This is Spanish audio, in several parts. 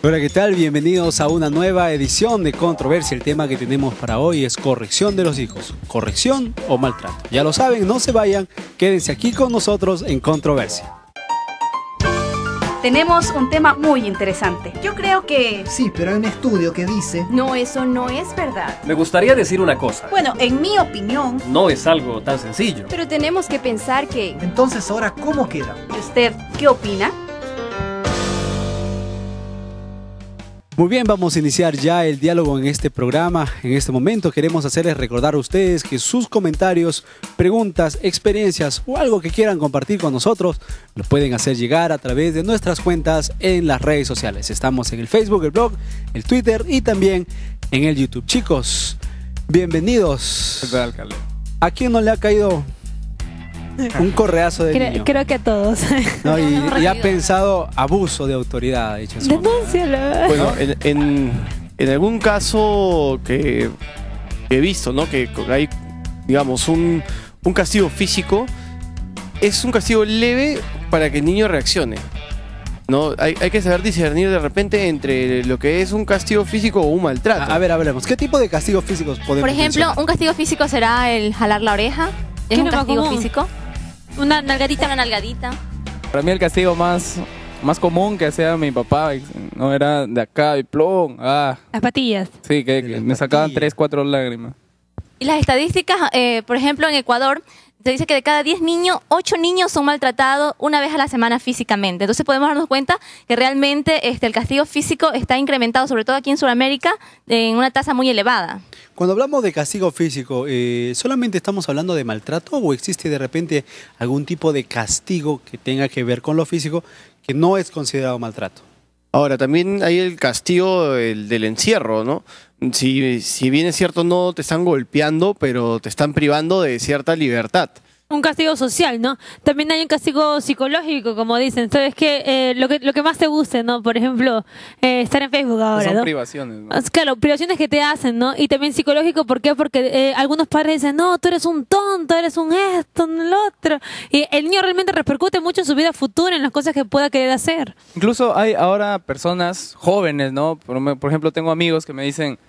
Hola, ¿qué tal? Bienvenidos a una nueva edición de Controversia. El tema que tenemos para hoy es corrección de los hijos. ¿Corrección o maltrato? Ya lo saben, no se vayan, quédense aquí con nosotros en Controversia. Tenemos un tema muy interesante. Yo creo que... Sí, pero hay un estudio que dice... No, eso no es verdad. Me gustaría decir una cosa. Bueno, en mi opinión... No es algo tan sencillo. Pero tenemos que pensar que... Entonces, ¿ahora cómo queda? ¿Y usted qué opina? Muy bien, vamos a iniciar ya el diálogo en este programa. En este momento queremos hacerles recordar a ustedes que sus comentarios, preguntas, experiencias o algo que quieran compartir con nosotros lo pueden hacer llegar a través de nuestras cuentas en las redes sociales. Estamos en el Facebook, el blog, el Twitter y también en el YouTube. Chicos, bienvenidos. ¿Qué tal, alcalde? ¿A quién no le ha caído un correazo de niño? Creo que a todos. No, y ha pensado abuso de autoridad, ha dicho en su momento. Denúncialo. Bueno, en algún caso que he visto, ¿no? Que hay, digamos, un castigo físico, es un castigo leve para que el niño reaccione, ¿no? Hay que saber discernir de repente entre lo que es un castigo físico o un maltrato. A ver, hablemos. ¿Qué tipo de castigos físicos podemos Por ejemplo, mencionar? un castigo físico será el jalar la oreja. Es ¿Qué un es lo más castigo común? físico. Una nalgadita. Una nalgadita. Para mí el castigo más común que hacía mi papá, no era de acá y plom. Las patillas. Sí, que De las me sacaban patillas. 3, 4 lágrimas. Y las estadísticas, por ejemplo, en Ecuador, se dice que de cada 10 niños, 8 niños son maltratados una vez a la semana físicamente. Entonces podemos darnos cuenta que realmente el castigo físico está incrementado, sobre todo aquí en Sudamérica, en una tasa muy elevada. Cuando hablamos de castigo físico, ¿solamente estamos hablando de maltrato o existe de repente algún tipo de castigo que tenga que ver con lo físico que no es considerado maltrato? Ahora, también hay el castigo del encierro, ¿no? Si bien es cierto, no te están golpeando, pero te están privando de cierta libertad. Un castigo social, ¿no? También hay un castigo psicológico, como dicen. ¿Sabes qué? Lo que más te guste, ¿no? Por ejemplo, estar en Facebook ahora, Son ¿no? privaciones, ¿no? Claro, privaciones que te hacen, ¿no? Y también psicológico, ¿por qué? Porque algunos padres dicen, no, tú eres un tonto, eres un esto, un el otro. Y el niño realmente repercute mucho en su vida futura, en las cosas que pueda querer hacer. Incluso hay ahora personas jóvenes, ¿no? Por ejemplo, tengo amigos que me dicen,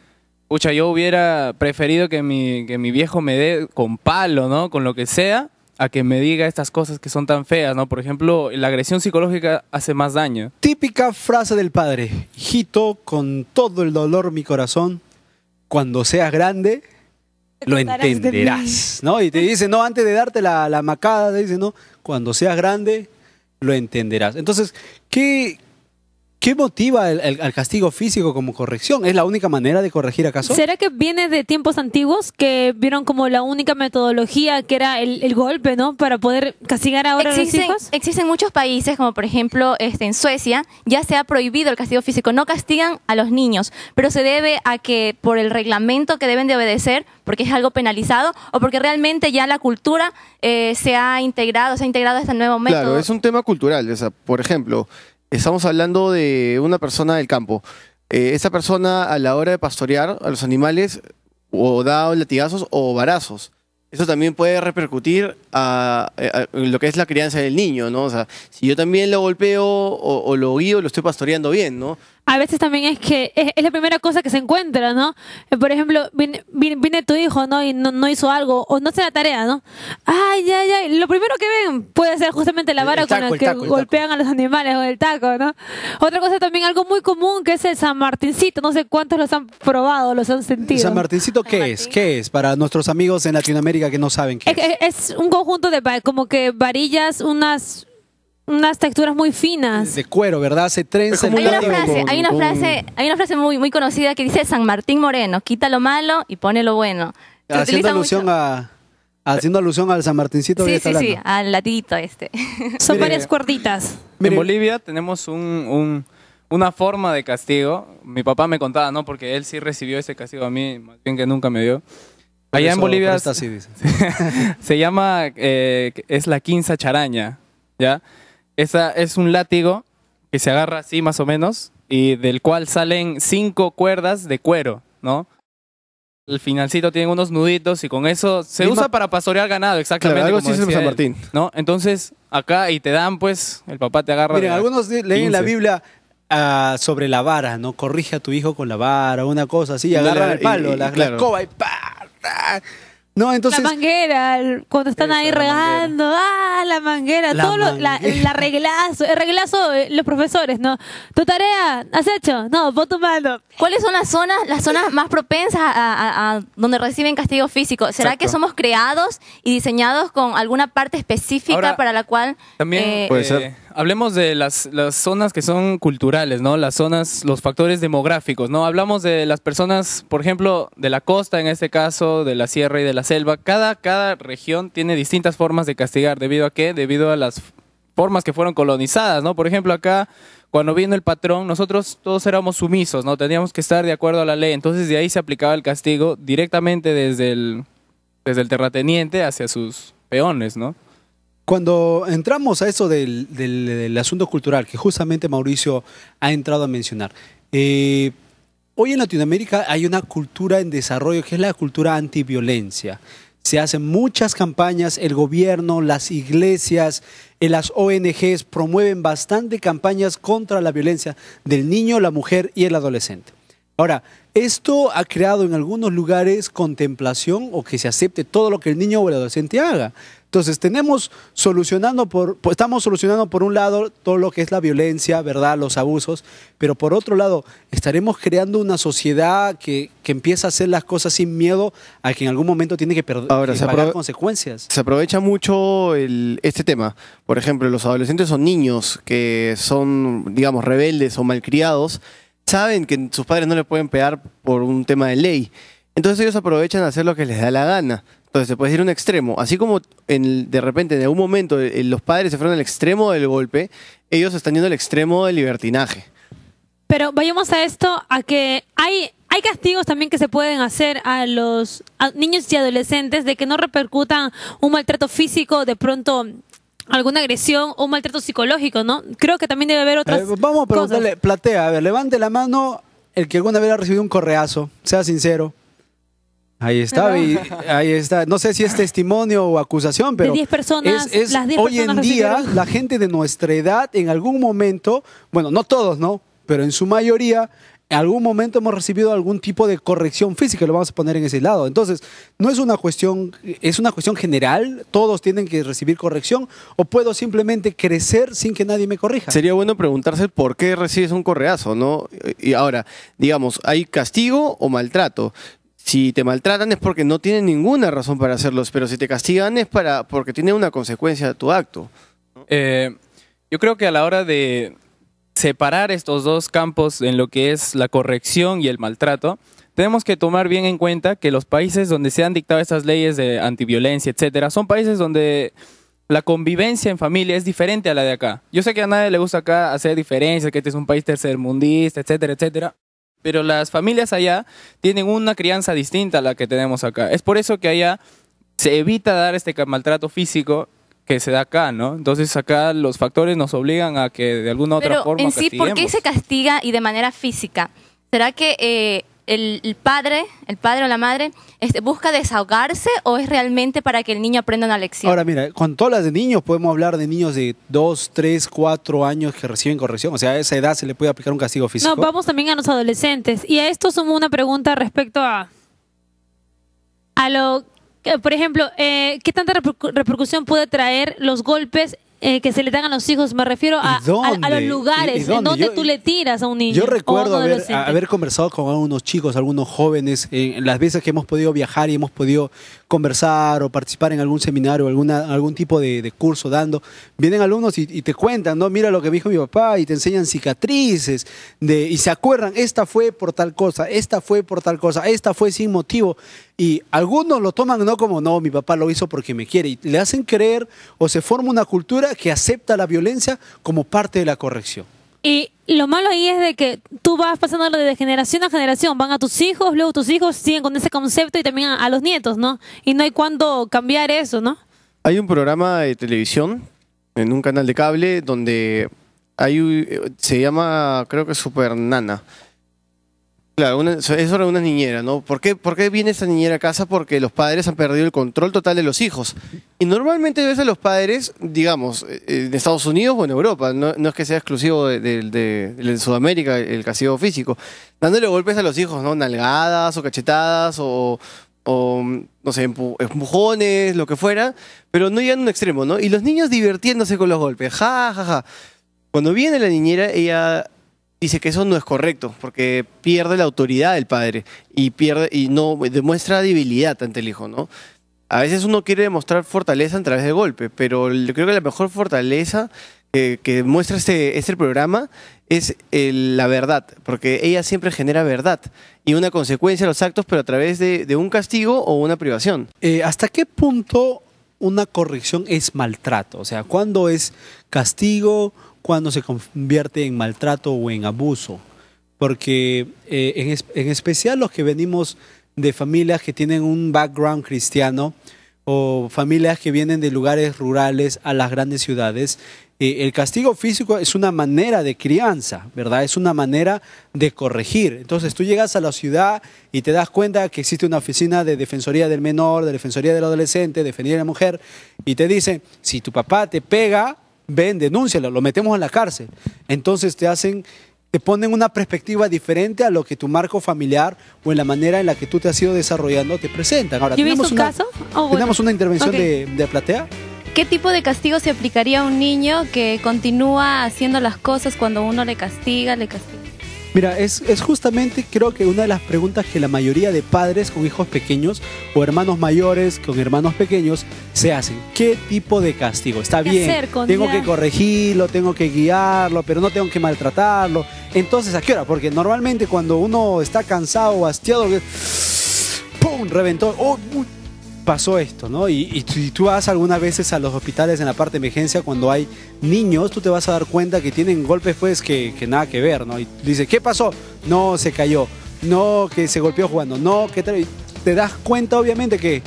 pucha, yo hubiera preferido que mi viejo me dé con palo, ¿no? Con lo que sea, a que me diga estas cosas que son tan feas, ¿no? Por ejemplo, la agresión psicológica hace más daño. Típica frase del padre: hijito, con todo el dolor mi corazón, cuando seas grande lo Te acordarás de mí. entenderás, ¿no? Y te dice, no, antes de darte la macada, te dice, no, cuando seas grande lo entenderás. Entonces, ¿qué motiva al castigo físico como corrección? ¿Es la única manera de corregir acaso? ¿Será que viene de tiempos antiguos que vieron como la única metodología que era el golpe, ¿no? Para poder castigar ahora a los hijos. Existen muchos países, como por ejemplo en Suecia, ya se ha prohibido el castigo físico. No castigan a los niños, pero se debe a que por el reglamento que deben de obedecer, porque es algo penalizado, o porque realmente ya la cultura se ha integrado a este nuevo método. Claro, es un tema cultural. O sea, por ejemplo, estamos hablando de una persona del campo. Esa persona, a la hora de pastorear a los animales, o da latigazos o varazos. Eso también puede repercutir a lo que es la crianza del niño, ¿no? O sea, si yo también lo golpeo o lo guío, lo estoy pastoreando bien, ¿no? A veces también es que es la primera cosa que se encuentra, ¿no? Por ejemplo, viene tu hijo, ¿no? Y no hizo algo, o no hace la tarea, ¿no? Ay, ay, ay. Lo primero que ven puede ser justamente la vara con la que golpean a los animales, o el taco, ¿no? Otra cosa también, algo muy común, que es el San Martincito. No sé cuántos los han probado, los han sentido. ¿San Martincito qué es? ¿Qué es? Para nuestros amigos en Latinoamérica que no saben qué es. Es un conjunto de como que varillas, unas texturas muy finas. De cuero, ¿verdad? Se trenza el Hay una látigo frase muy conocida que dice: San Martín Moreno, quita lo malo y pone lo bueno. Se haciendo utiliza alusión mucho. haciendo alusión al San Martincito que Sí, está sí, hablando. sí, al latiguito este. Son Mire, varias cuerditas. Mire, En Bolivia tenemos una forma de castigo. Mi papá me contaba, ¿no? Porque él sí recibió ese castigo a mí, más bien que nunca me dio. por Allá eso- en Bolivia por esta sí dice. se llama, es la quinza charaña, ¿ya? Esa es un látigo que se agarra así más o menos y del cual salen 5 cuerdas de cuero, ¿no? El finalcito tiene unos nuditos y con eso se Misma- usa para pastorear ganado, exactamente. Claro, algo como así es en decía San él, Martín, ¿no? Entonces, acá y te dan, pues, el papá te agarra. Miren, de algunos leen en la 15. Biblia: sobre la vara, ¿no? Corrige a tu hijo con la vara, una cosa así, agarra el palo, la claro. escoba y ¡pa! ¡pa! No, entonces... La manguera, cuando están ahí regando, la manguera, La todo manguera. el reglazo, los profesores, ¿no? ¿Tu tarea has hecho? No, pon tu mano. ¿Cuáles son las zonas más propensas a donde reciben castigo físico? ¿Será Exacto. que somos creados y diseñados con alguna parte específica Ahora, para la cual... También Puede ser. hablemos de las zonas que son culturales, ¿no? Las zonas, los factores demográficos, ¿no? Hablamos de las personas, por ejemplo, de la costa, en este caso, de la sierra y de la selva. Cada región tiene distintas formas de castigar. ¿Debido a qué? Debido a las formas que fueron colonizadas, ¿no? Por ejemplo, acá, cuando vino el patrón, nosotros todos éramos sumisos, ¿no? Teníamos que estar de acuerdo a la ley. Entonces, de ahí se aplicaba el castigo directamente desde el terrateniente hacia sus peones, ¿no? Cuando entramos a eso del asunto cultural, que justamente Mauricio ha entrado a mencionar, hoy en Latinoamérica hay una cultura en desarrollo que es la cultura antiviolencia. Se hacen muchas campañas, el gobierno, las iglesias, las ONGs promueven bastante campañas contra la violencia del niño, la mujer y el adolescente. Ahora, esto ha creado en algunos lugares contemplación o que se acepte todo lo que el niño o el adolescente haga. Entonces, estamos solucionando por un lado todo lo que es la violencia, ¿verdad? Los abusos, pero por otro lado, estaremos creando una sociedad que empieza a hacer las cosas sin miedo a que en algún momento tiene que Ahora, se pagar aprove- consecuencias. Se aprovecha mucho este tema. Por ejemplo, los adolescentes son niños que son, digamos, rebeldes o malcriados. Saben que sus padres no les pueden pegar por un tema de ley. Entonces ellos aprovechan a hacer lo que les da la gana. Entonces se puede ir a un extremo. Así como de repente, en algún momento, los padres se fueron al extremo del golpe, ellos están yendo al extremo del libertinaje. Pero vayamos a esto, a que hay castigos también que se pueden hacer a los niños y adolescentes de que no repercutan un maltrato físico, de pronto alguna agresión o un maltrato psicológico, ¿no? Creo que también debe haber otras Vamos a preguntarle, cosas. Platea, a ver, levante la mano el que alguna vez ha recibido un correazo, sea sincero. Ahí está, ahí está. No sé si es testimonio o acusación, pero 10 personas, las 10 hoy en personas día recibieron. la gente de nuestra edad en algún momento, bueno, no todos, ¿no? Pero en su mayoría, en algún momento hemos recibido algún tipo de corrección física, lo vamos a poner en ese lado. Entonces, no es una cuestión, es una cuestión general, todos tienen que recibir corrección, o puedo simplemente crecer sin que nadie me corrija. Sería bueno preguntarse por qué recibes un correazo, ¿no? Y ahora, digamos, ¿hay castigo o maltrato? Si te maltratan es porque no tienen ninguna razón para hacerlos, pero si te castigan es porque tiene una consecuencia tu acto. Yo creo que a la hora de separar estos dos campos en lo que es la corrección y el maltrato, tenemos que tomar bien en cuenta que los países donde se han dictado estas leyes de antiviolencia, etcétera, son países donde la convivencia en familia es diferente a la de acá. Yo sé que a nadie le gusta acá hacer diferencias, que este es un país tercermundista, etcétera, etcétera. Pero las familias allá tienen una crianza distinta a la que tenemos acá. Es por eso que allá se evita dar este maltrato físico que se da acá, ¿no? Entonces acá los factores nos obligan a que de alguna otra Pero forma en sí, ¿por qué castiguemos. se castiga y de manera física? ¿Será que el padre o la madre busca desahogarse o es realmente para que el niño aprenda una lección? Ahora, mira, cuando tú hablas de niños, podemos hablar de niños de 2, 3, 4 años que reciben corrección. O sea, a esa edad se le puede aplicar un castigo físico. No, vamos también a los adolescentes. Y a esto sumo una pregunta respecto a lo que, por ejemplo, ¿qué tanta repercusión puede traer los golpes que se le dan a los hijos? Me refiero a ¿Y dónde? los lugares ¿Y en donde Yo- tú le tiras a un niño. Yo o a un recuerdo adolescente. haber conversado con algunos chicos, algunos jóvenes, en las veces que hemos podido viajar y hemos podido conversar o participar en algún seminario, algún tipo de curso dando. Vienen alumnos y te cuentan, ¿no? Mira lo que me dijo mi papá, y te enseñan cicatrices, y se acuerdan, esta fue por tal cosa, esta fue por tal cosa, esta fue sin motivo. Y algunos lo toman no como, no, mi papá lo hizo porque me quiere. Y le hacen creer o se forma una cultura que acepta la violencia como parte de la corrección. Y lo malo ahí es de que tú vas pasando de generación a generación, van a tus hijos, luego tus hijos siguen con ese concepto y también a los nietos, ¿no? Y no hay cuándo cambiar eso, ¿no? Hay un programa de televisión en un canal de cable donde se llama, creo que Super Nana. Claro, es sobre una niñera, ¿no? ¿Por qué viene esa niñera a casa? Porque los padres han perdido el control total de los hijos. Y normalmente ves a los padres, digamos, en Estados Unidos o en Europa, no es que sea exclusivo de Sudamérica el castigo físico, dándole golpes a los hijos, ¿no? Nalgadas o cachetadas o no sé, empujones, lo que fuera, pero no llegan a un extremo, ¿no? Y los niños divirtiéndose con los golpes, ja, ja, ja. Cuando viene la niñera, ella dice que eso no es correcto, porque pierde la autoridad del padre y no demuestra debilidad ante el hijo, ¿no? A veces uno quiere demostrar fortaleza a través del golpe, pero yo creo que la mejor fortaleza que muestra este programa es la verdad, porque ella siempre genera verdad y una consecuencia a los actos, pero a través de un castigo o una privación. ¿Hasta qué punto una corrección es maltrato? O sea, ¿cuándo es castigo? ¿Cuándo se convierte en maltrato o en abuso? Porque en especial los que venimos de familias que tienen un background cristiano o familias que vienen de lugares rurales a las grandes ciudades, el castigo físico es una manera de crianza, ¿verdad? Es una manera de corregir. Entonces tú llegas a la ciudad y te das cuenta que existe una oficina de Defensoría del Menor, de Defensoría del Adolescente, Defensoría de la Mujer, y te dicen, si tu papá te pega, ven, denúncialo, lo metemos en la cárcel. Entonces te ponen una perspectiva diferente a lo que tu marco familiar o en la manera en la que tú te has ido desarrollando te presentan. Ahora, ¿Yo he visto un caso? Tenemos una intervención Okay. de Platea. ¿Qué tipo de castigo se aplicaría a un niño que continúa haciendo las cosas cuando uno le castiga, Mira, es justamente creo que una de las preguntas que la mayoría de padres con hijos pequeños o hermanos mayores con hermanos pequeños se hacen. ¿Qué tipo de castigo? Está ¿Qué bien, hacer con tengo ya? que corregirlo, tengo que guiarlo, pero no tengo que maltratarlo. Entonces, ¿a qué hora? Porque normalmente cuando uno está cansado o hastiado, ¡pum! Reventó. ¡Oh! Uy, pasó esto, ¿no? Y si tú vas algunas veces a los hospitales en la parte de emergencia cuando hay niños, tú te vas a dar cuenta que tienen golpes pues que nada que ver, ¿no? Y dice, ¿qué pasó? No, se cayó. No, que se golpeó jugando. No, que te das cuenta obviamente que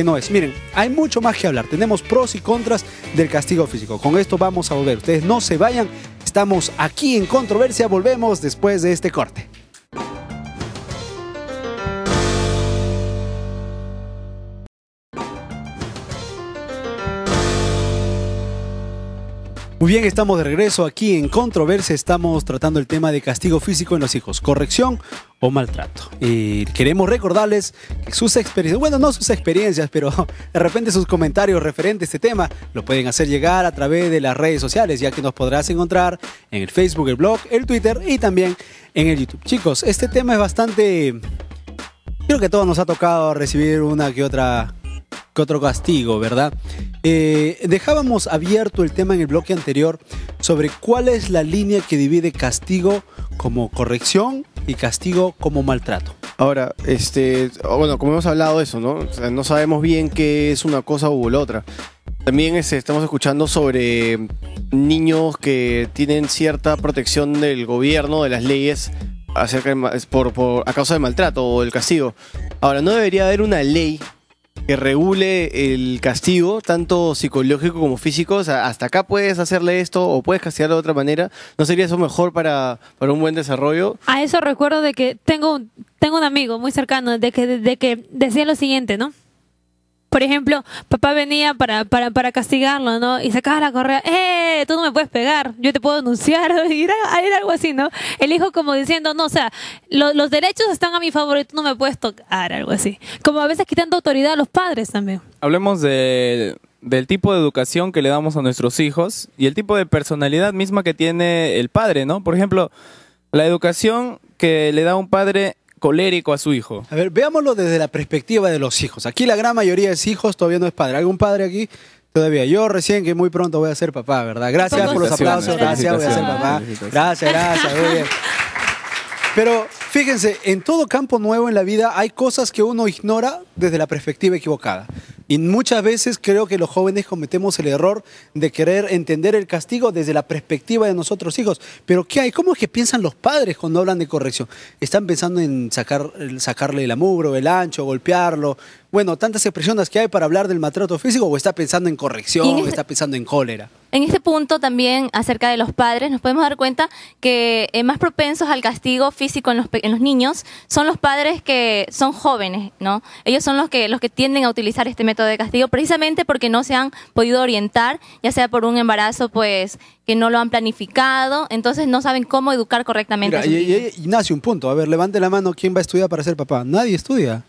no es. Miren, hay mucho más que hablar. Tenemos pros y contras del castigo físico. Con esto vamos a volver. Ustedes no se vayan. Estamos aquí en Controversia. Volvemos después de este corte. Muy bien, estamos de regreso aquí en Controversia. Estamos tratando el tema de castigo físico en los hijos, corrección o maltrato. Y queremos recordarles que sus experiencias, bueno, no sus experiencias, pero de repente sus comentarios referentes a este tema lo pueden hacer llegar a través de las redes sociales, ya que nos podrás encontrar en el Facebook, el blog, el Twitter y también en el YouTube. Chicos, este tema es bastante... Creo que a todos nos ha tocado recibir una que otro castigo, ¿verdad? Dejábamos abierto el tema en el bloque anterior sobre cuál es la línea que divide castigo como corrección y castigo como maltrato. Ahora, bueno, como hemos hablado de eso, ¿no? O sea, no sabemos bien qué es una cosa u la otra. También estamos escuchando sobre niños que tienen cierta protección del gobierno, de las leyes, a causa del maltrato o del castigo. Ahora, no debería haber una ley que regule el castigo, tanto psicológico como físico. O sea, hasta acá puedes hacerle esto o puedes castigarlo de otra manera. ¿No sería eso mejor para un buen desarrollo? A eso recuerdo de que tengo un amigo muy cercano de que decía lo siguiente, ¿no? Por ejemplo, papá venía para castigarlo, ¿no? Y sacaba la correa, tú no me puedes pegar, yo te puedo denunciar. Y era algo así, ¿no? El hijo como diciendo, no, o sea, los derechos están a mi favor y tú no me puedes tocar, algo así. Como a veces quitando autoridad a los padres también. Hablemos del tipo de educación que le damos a nuestros hijos y el tipo de personalidad misma que tiene el padre, ¿no? Por ejemplo, la educación que le da un padre colérico a su hijo. A ver, veámoslo desde la perspectiva de los hijos. Aquí la gran mayoría es hijos, todavía no es padre. ¿Algún padre aquí? Todavía. Yo recién que muy pronto voy a ser papá, ¿verdad? Gracias por los aplausos. Gracias, voy a ser papá. Gracias, muy bien. Pero fíjense, en todo campo nuevo en la vida hay cosas que uno ignora desde la perspectiva equivocada. Y muchas veces creo que los jóvenes cometemos el error de querer entender el castigo desde la perspectiva de nosotros hijos. Pero ¿qué hay? ¿Cómo es que piensan los padres cuando hablan de corrección? ¿Están pensando en sacarle el amugro, el ancho, golpearlo? Bueno, tantas expresiones que hay para hablar del maltrato físico, o está pensando en corrección, o está pensando en cólera. En este punto también acerca de los padres nos podemos dar cuenta que más propensos al castigo físico en los niños son los padres que son jóvenes, ¿no? Ellos son los que tienden a utilizar este método de castigo precisamente porque no se han podido orientar, ya sea por un embarazo pues que no lo han planificado, entonces no saben cómo educar correctamente a sus hijos. Ignacio, un punto. A ver, levante la mano. ¿Quién va a estudiar para ser papá? Nadie estudia.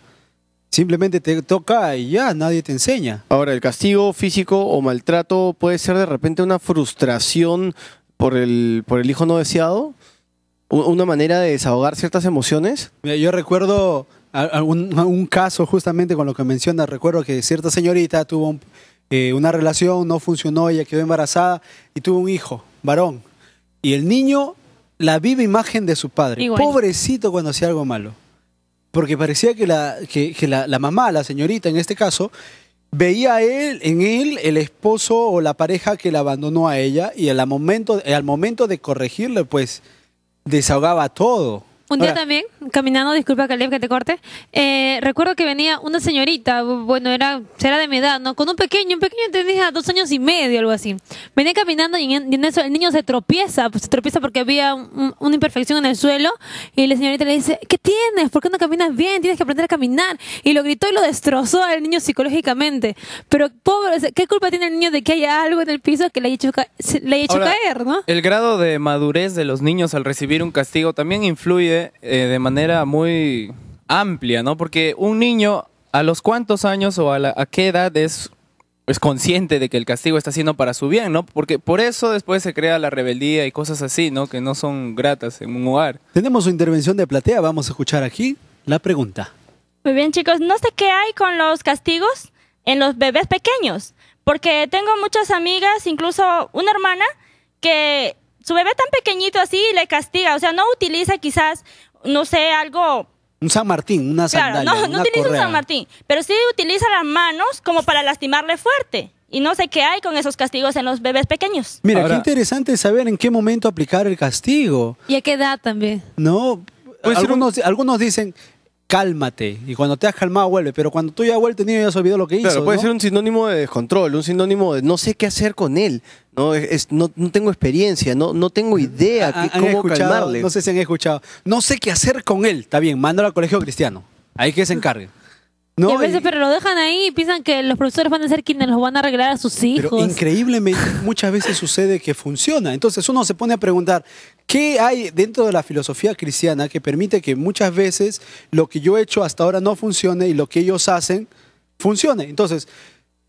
Simplemente te toca y ya, nadie te enseña. Ahora, el castigo físico o maltrato puede ser de repente una frustración por el hijo no deseado, una manera de desahogar ciertas emociones. Mira, yo recuerdo un caso justamente con lo que mencionas. Recuerdo que cierta señorita tuvo una relación, no funcionó, ella quedó embarazada y tuvo un hijo, varón. Y el niño, la viva imagen de su padre. Igual. Pobrecito cuando hacía algo malo. Porque parecía que la mamá, la señorita en este caso, veía en él el esposo o la pareja que la abandonó a ella y al momento de corregirle, pues desahogaba todo. Un día Ahora, también, caminando, disculpa Caleb que te corte, recuerdo que venía una señorita, bueno, era de mi edad, ¿no? Con un pequeño tenía 2 años y medio, algo así. Venía caminando y en eso el niño se tropieza porque había una imperfección en el suelo y la señorita le dice, ¿qué tienes? ¿Por qué no caminas bien? Tienes que aprender a caminar. Y lo gritó y lo destrozó al niño psicológicamente. Pero pobre, ¿qué culpa tiene el niño de que haya algo en el piso que le haya hecho Ahora, caer, ¿no? El grado de madurez de los niños al recibir un castigo también influye de manera muy amplia, ¿no? Porque un niño, ¿a los cuántos años o a qué edad es consciente de que el castigo está haciendo para su bien, ¿no? Porque por eso después se crea la rebeldía y cosas así, ¿no? Que no son gratas en un hogar. tenemos su intervención de Platea, vamos a escuchar aquí la pregunta. Muy bien, chicos, no sé qué hay con los castigos en los bebés pequeños, porque tengo muchas amigas, incluso una hermana, que su bebé tan pequeñito así le castiga, o sea, no utiliza quizás, no sé, algo... Un San Martín, una sandalia, Claro, no una utiliza un correa. San Martín, pero sí utiliza las manos como para lastimarle fuerte. Y no sé qué hay con esos castigos en los bebés pequeños. Mira, Ahora- qué interesante saber en qué momento aplicar el castigo, Y a qué edad también. ¿no? Puede ser Algunos dicen, cálmate, y cuando te has calmado vuelve, pero cuando tú ya vuelto el niño ya se olvidó lo que hizo, Claro, puede ¿no? ser un sinónimo de descontrol, un sinónimo de no sé qué hacer con él, no tengo experiencia, no tengo idea Han cómo escuchado, calmarle. no sé si han escuchado, no sé qué hacer con él, está bien, mándalo al colegio cristiano, ahí que se encargue. Y a No, veces, pero lo dejan ahí y piensan que los profesores van a ser quienes los van a arreglar a sus hijos. pero increíblemente muchas veces sucede que funciona. Entonces uno se pone a preguntar, ¿qué hay dentro de la filosofía cristiana que permite que muchas veces lo que yo he hecho hasta ahora no funcione y lo que ellos hacen funcione? Entonces,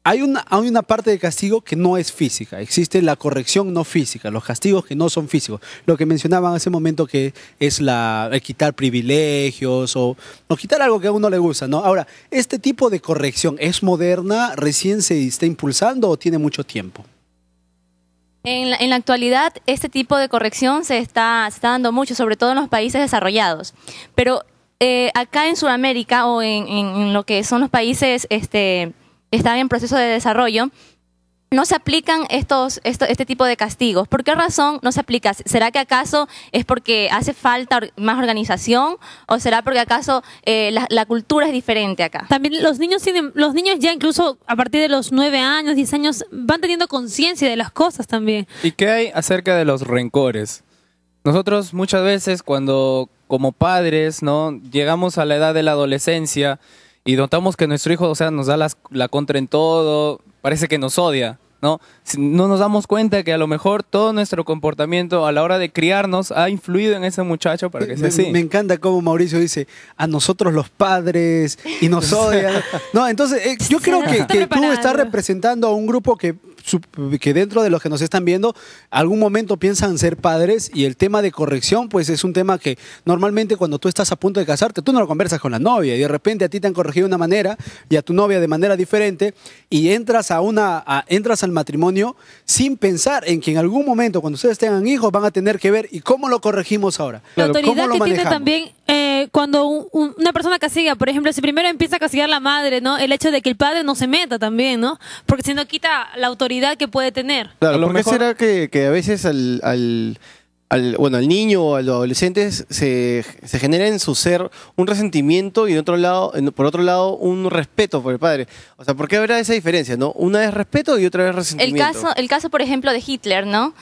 hay una parte de castigo que no es física. Existe la corrección no física, los castigos que no son físicos. Lo que mencionaban hace un momento que es el quitar privilegios o quitar algo que a uno le gusta, ¿no? Ahora, ¿este tipo de corrección es moderna, recién se está impulsando o tiene mucho tiempo? En la actualidad, este tipo de corrección se está dando mucho, sobre todo en los países desarrollados. Pero acá en Sudamérica o en lo que son los países que están en proceso de desarrollo, no se aplican este tipo de castigos. ¿Por qué razón no se aplica? ¿Será que acaso es porque hace falta más organización o será porque acaso la cultura es diferente acá? También los niños ya incluso a partir de los 9 años, 10 años, van teniendo conciencia de las cosas también. ¿Y qué hay acerca de los rencores? Nosotros muchas veces cuando como padres, ¿no? Llegamos a la edad de la adolescencia y notamos que nuestro hijo, o sea, nos da la contra en todo, parece que nos odia, ¿no? No nos damos cuenta que a lo mejor todo nuestro comportamiento a la hora de criarnos ha influido en ese muchacho para que sea así. Me encanta cómo Mauricio dice, a nosotros los padres y nos odian. No, entonces yo creo que tú preparado. estás representando a un grupo que dentro de los que nos están viendo, algún momento piensan ser padres y el tema de corrección, pues es un tema que normalmente cuando tú estás a punto de casarte, tú no lo conversas con la novia y de repente a ti te han corregido de una manera y a tu novia de manera diferente y entras al matrimonio sin pensar en que en algún momento cuando ustedes tengan hijos van a tener que ver y cómo lo corregimos ahora. La ¿Cómo autoridad lo que tiene manejamos? también cuando una persona castiga, por ejemplo, si primero empieza a castigar la madre, ¿no? El hecho de que el padre no se meta también, ¿no? Porque si no quita la autoridad que puede tener. Claro, A lo ¿por qué mejor- será que a veces al al niño o al adolescente se genera en su ser un resentimiento y por otro lado un respeto por el padre. O sea, ¿por qué habrá esa diferencia, no? Una es respeto y otra es resentimiento. El caso, por ejemplo, de Hitler, ¿no?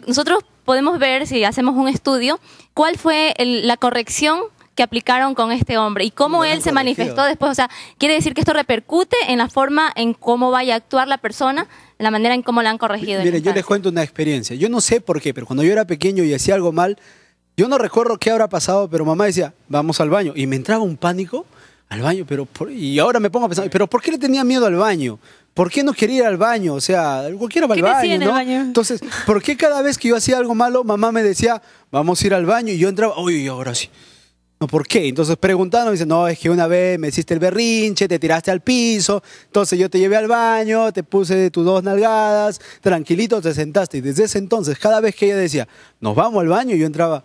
Nosotros podemos ver, si hacemos un estudio, cuál fue la corrección que aplicaron con este hombre y cómo él se manifestó después. O sea, quiere decir que esto repercute en la forma en cómo vaya a actuar la persona, la manera en cómo la han corregido. Mire, yo les cuento una experiencia. Yo no sé por qué, pero cuando yo era pequeño y hacía algo mal, yo no recuerdo qué habrá pasado, pero mamá decía, vamos al baño. Y me entraba un pánico al baño, y ahora me pongo a pensar, ¿pero por qué le tenía miedo al baño? ¿Por qué no quería ir al baño? O sea, cualquiera va al baño, ¿no? Entonces, ¿por qué cada vez que yo hacía algo malo, mamá me decía, vamos a ir al baño? Y yo entraba, uy, ahora sí. No, ¿por qué? Entonces preguntando, me dicen, no, es que una vez me hiciste el berrinche, te tiraste al piso, entonces yo te llevé al baño, te puse tus 2 nalgadas, tranquilito te sentaste. Y desde ese entonces, cada vez que ella decía, nos vamos al baño, yo entraba,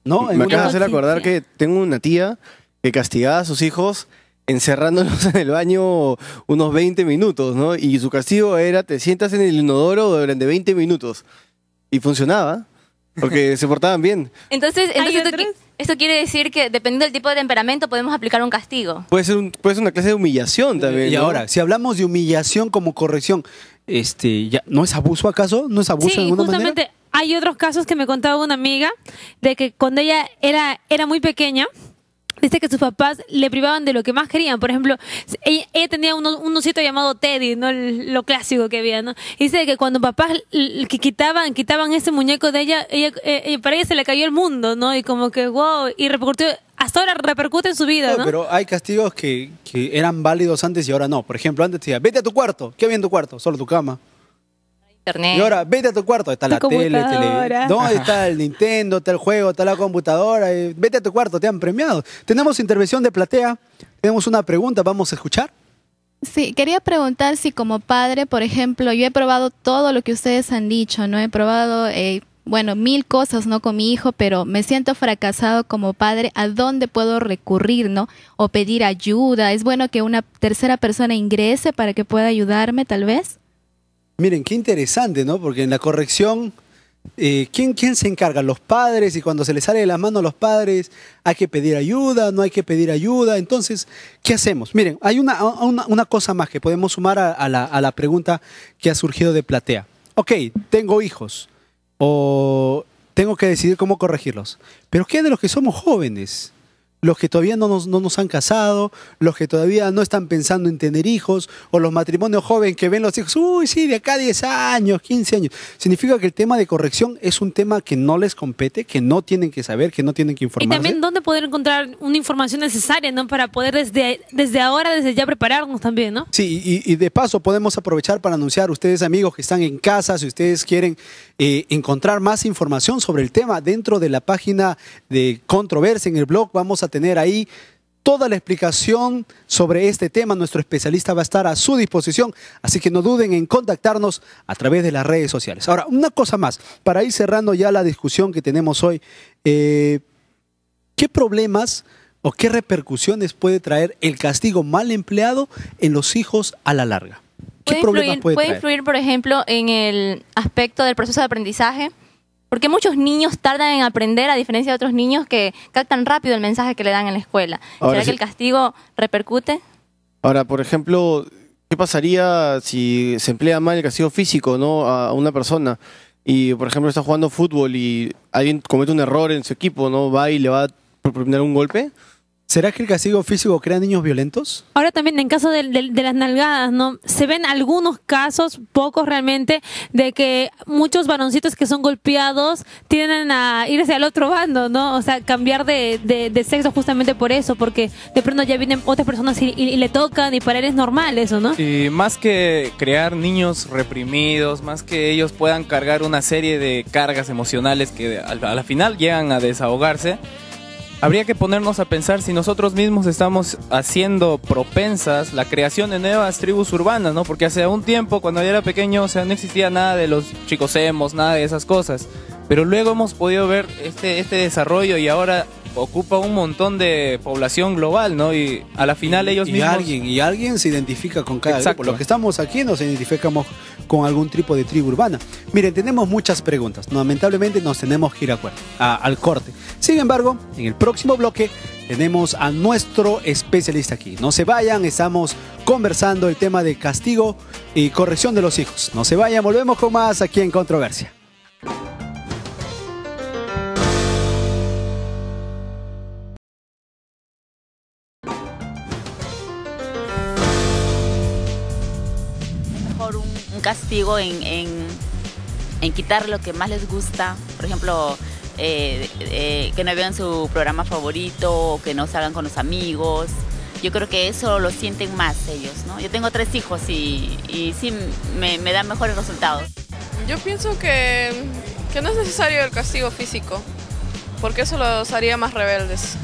¿no? Me acabas de hacer acordar que tengo una tía que castigaba a sus hijos encerrándolos en el baño unos 20 minutos, ¿no? Y su castigo era, te sientas en el inodoro durante 20 minutos. Y funcionaba, porque se portaban bien. Entonces esto quiere decir que dependiendo del tipo de temperamento podemos aplicar un castigo. Puede ser una clase de humillación también, Y ¿no? ahora, si hablamos de humillación como corrección, ¿no es abuso acaso? ¿No es abuso de alguna manera? Justamente hay otros casos que me contaba una amiga de que cuando ella era muy pequeña, dice que sus papás le privaban de lo que más querían. Por ejemplo, ella tenía un osito llamado Teddy, ¿no? Lo clásico que había, ¿no? Y dice que cuando papás que quitaban ese muñeco de ella, para ella se le cayó el mundo, ¿no? Y como que, wow, y hasta ahora repercute en su vida, ¿no? Pero hay castigos que eran válidos antes y ahora no. Por ejemplo, antes decía, vete a tu cuarto. ¿Qué había en tu cuarto? Solo tu cama. Internet. Y ahora, vete a tu cuarto, está la tele, no, está el Nintendo, está el juego, está la computadora, vete a tu cuarto, te han premiado. Tenemos intervención de platea, tenemos una pregunta, vamos a escuchar. Sí, quería preguntar si como padre, por ejemplo, yo he probado todo lo que ustedes han dicho, ¿no? He probado, 1000 cosas, ¿no? Con mi hijo, pero me siento fracasado como padre. ¿A dónde puedo recurrir, no? O pedir ayuda. ¿Es bueno que una tercera persona ingrese para que pueda ayudarme, tal vez? Miren, qué interesante, ¿no? Porque en la corrección, ¿quién se encarga? Los padres, y cuando se les sale de las manos a los padres, hay que pedir ayuda, no hay que pedir ayuda. Entonces, ¿qué hacemos? Miren, hay una cosa más que podemos sumar a la pregunta que ha surgido de platea. Ok, tengo hijos, o tengo que decidir cómo corregirlos. Pero ¿qué de los que somos jóvenes? Los que todavía no nos han casado, los que todavía no están pensando en tener hijos, o los matrimonios jóvenes que ven los hijos, uy, sí, de acá 10 años, 15 años. Significa que el tema de corrección es un tema que no les compete, que no tienen que saber, que no tienen que informarse. Y también dónde poder encontrar una información necesaria, ¿no? Para poder desde ahora, desde ya prepararnos también, ¿no? Sí, y de paso podemos aprovechar para anunciar, ustedes amigos que están en casa, si ustedes quieren encontrar más información sobre el tema dentro de la página de Controversia en el blog, vamos a tener ahí toda la explicación sobre este tema. Nuestro especialista va a estar a su disposición, así que no duden en contactarnos a través de las redes sociales. Ahora, una cosa más, para ir cerrando ya la discusión que tenemos hoy, ¿qué problemas o qué repercusiones puede traer el castigo mal empleado en los hijos a la larga? ¿Qué problemas puede traer? Puede influir, por ejemplo, en el aspecto del proceso de aprendizaje. Porque muchos niños tardan en aprender, a diferencia de otros niños que captan rápido el mensaje que le dan en la escuela. ¿Será que el castigo repercute? Ahora, por ejemplo, ¿qué pasaría si se emplea mal el castigo físico, ¿no? A una persona? Y, por ejemplo, está jugando fútbol y alguien comete un error en su equipo, ¿no? Va y le va a proponer un golpe. ¿Será que el castigo físico crea niños violentos? Ahora también en caso de las nalgadas, ¿no? Se ven algunos casos, pocos realmente, de que muchos varoncitos que son golpeados tienden a irse al otro bando, ¿no? O sea, cambiar de sexo justamente por eso, porque de pronto ya vienen otras personas y le tocan, y para él es normal eso, ¿no? Y más que crear niños reprimidos, más que ellos puedan cargar una serie de cargas emocionales que a la final llegan a desahogarse, habría que ponernos a pensar si nosotros mismos estamos haciendo propensas la creación de nuevas tribus urbanas, ¿no? Porque hace un tiempo, cuando yo era pequeño, o sea, no existía nada de los chicos emos, nada de esas cosas. Pero luego hemos podido ver este desarrollo y ahora ocupa un montón de población global, ¿no? Y a la final ellos mismos... Y alguien se identifica con cada grupo. Los que estamos aquí nos identificamos con algún tipo de tribu urbana. Miren, tenemos muchas preguntas. Lamentablemente nos tenemos que ir al corte. Sin embargo, en el próximo bloque tenemos a nuestro especialista aquí. No se vayan, estamos conversando el tema de castigo y corrección de los hijos. No se vayan, volvemos con más aquí en Controversia. Mejor un castigo en quitar lo que más les gusta, por ejemplo, que no vean su programa favorito o que no salgan con los amigos. Yo creo que eso lo sienten más ellos, ¿no? Yo tengo 3 hijos y sí me dan mejores resultados. Yo pienso que no es necesario el castigo físico, porque eso los haría más rebeldes.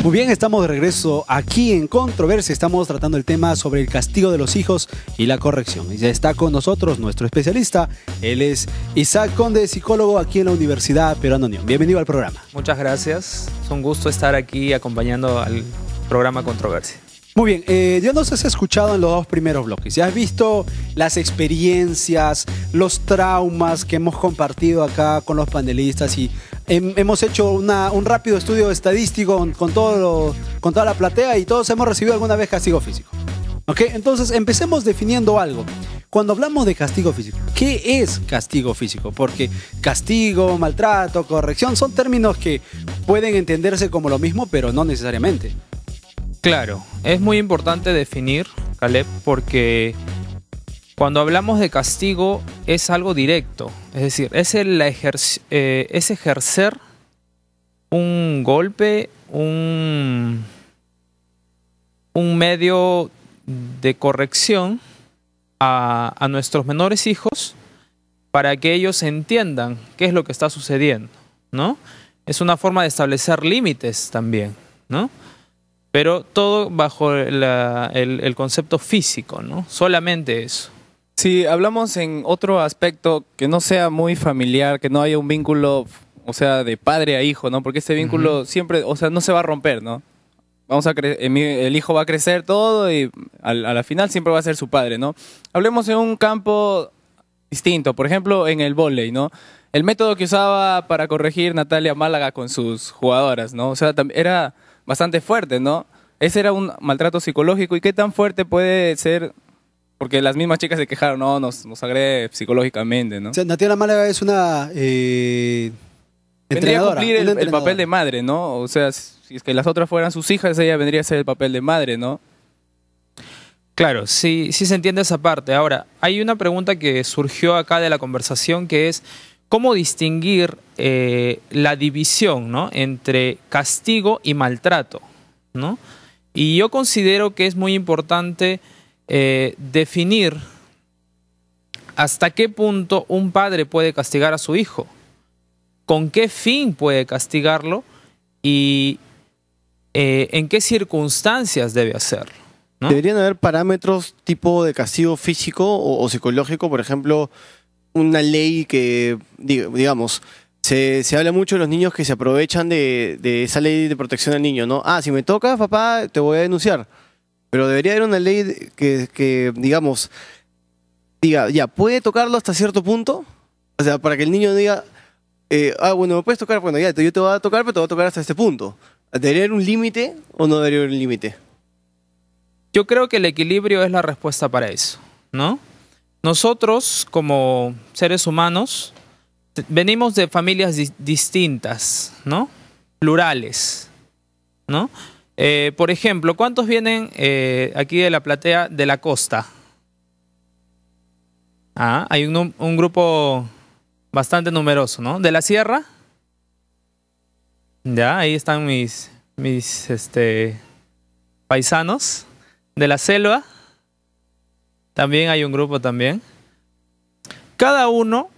Muy bien, estamos de regreso aquí en Controversia. Estamos tratando el tema sobre el castigo de los hijos y la corrección. Y ya está con nosotros nuestro especialista. Él es Isaac Conde, psicólogo aquí en la Universidad Peruana Unión. Bienvenido al programa. Muchas gracias. Es un gusto estar aquí acompañando al programa Controversia. Muy bien, ya nos has escuchado en los 2 primeros bloques. Ya has visto las experiencias, los traumas que hemos compartido acá con los panelistas y hemos hecho un rápido estudio estadístico con toda la platea y todos hemos recibido alguna vez castigo físico. ¿Ok? Entonces empecemos definiendo algo. Cuando hablamos de castigo físico, ¿qué es castigo físico? Porque castigo, maltrato, corrección son términos que pueden entenderse como lo mismo, pero no necesariamente. Claro, es muy importante definir, Caleb, porque cuando hablamos de castigo es algo directo. Es decir, es ejercer un golpe, un medio de corrección a nuestros menores hijos para que ellos entiendan qué es lo que está sucediendo, ¿no? Es una forma de establecer límites también, ¿no? Pero todo bajo el concepto físico, ¿no? Solamente eso. Si hablamos en otro aspecto que no sea muy familiar, que no haya un vínculo, o sea, de padre a hijo, ¿no? Porque este vínculo siempre, o sea, no se va a romper, ¿no? El hijo va a crecer todo y a la final siempre va a ser su padre, ¿no? Hablemos en un campo distinto, por ejemplo, en el vóley, ¿no? El método que usaba para corregir Natalia Málaga con sus jugadoras, ¿no? O sea, era bastante fuerte, ¿no? Ese era un maltrato psicológico. ¿Y qué tan fuerte puede ser? Porque las mismas chicas se quejaron, no, nos agrede psicológicamente, ¿no? O sea, Natalia Málaga es una vendría a cumplir el entrenadora. papel de madre, ¿no? O sea, si es que las otras fueran sus hijas, ella vendría a ser el papel de madre, ¿no? Claro, sí se entiende esa parte. Ahora, hay una pregunta que surgió acá de la conversación que es ¿cómo distinguir la división, ¿no? entre castigo y maltrato, ¿no? Y yo considero que es muy importante definir hasta qué punto un padre puede castigar a su hijo, con qué fin puede castigarlo y en qué circunstancias debe hacerlo, ¿no? ¿Deberían haber parámetros tipo de castigo físico o psicológico? Por ejemplo, una ley que, digamos, se habla mucho de los niños que se aprovechan de esa ley de protección al niño, ¿no? Ah, si me tocas, papá, te voy a denunciar. Pero debería haber una ley que digamos, diga, ya, ¿puede tocarlo hasta cierto punto? O sea, para que el niño diga, bueno, me puedes tocar, bueno, ya, yo te voy a tocar, pero te voy a tocar hasta este punto. ¿Debería haber un límite o no debería haber un límite? Yo creo que el equilibrio es la respuesta para eso, ¿no? Nosotros, como seres humanos, venimos de familias distintas, ¿no? Plurales, ¿no? Por ejemplo, ¿cuántos vienen aquí de la platea de la costa? Hay un grupo bastante numeroso, ¿no? ¿De la sierra? Ya, ahí están mis paisanos. ¿De la selva? También hay un grupo también. Cada uno,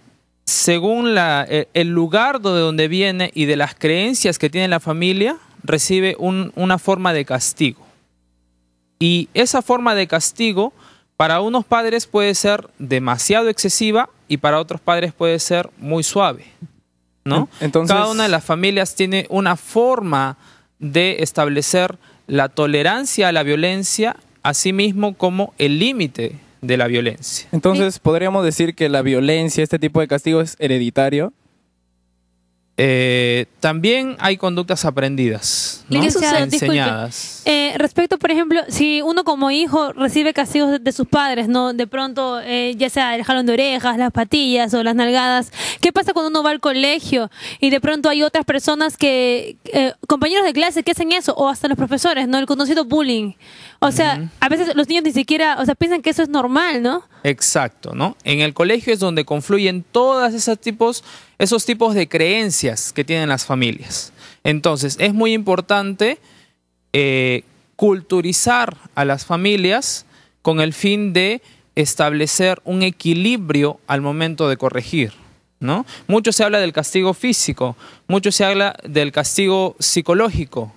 según el lugar de donde viene y de las creencias que tiene la familia, recibe una forma de castigo. Y esa forma de castigo para unos padres puede ser demasiado excesiva y para otros padres puede ser muy suave, ¿no? Entonces, cada una de las familias tiene una forma de establecer la tolerancia a la violencia, así mismo como el límite de la violencia. Entonces, ¿podríamos decir que la violencia, este tipo de castigo es hereditario? También hay conductas aprendidas, ¿no? Licenciado, enseñadas. disculpe. Respecto, por ejemplo, si uno como hijo recibe castigos de sus padres, ¿no? De pronto, ya sea el jalón de orejas, las patillas o las nalgadas, ¿qué pasa cuando uno va al colegio y de pronto hay otras personas que, compañeros de clase que hacen eso, o hasta los profesores, ¿no? El conocido bullying. O sea, a veces los niños ni siquiera, o sea, piensan que eso es normal, ¿no? Exacto, ¿no? En el colegio es donde confluyen todos esos tipos de creencias que tienen las familias. Entonces, es muy importante culturizar a las familias con el fin de establecer un equilibrio al momento de corregir, ¿no? Mucho se habla del castigo físico, mucho se habla del castigo psicológico,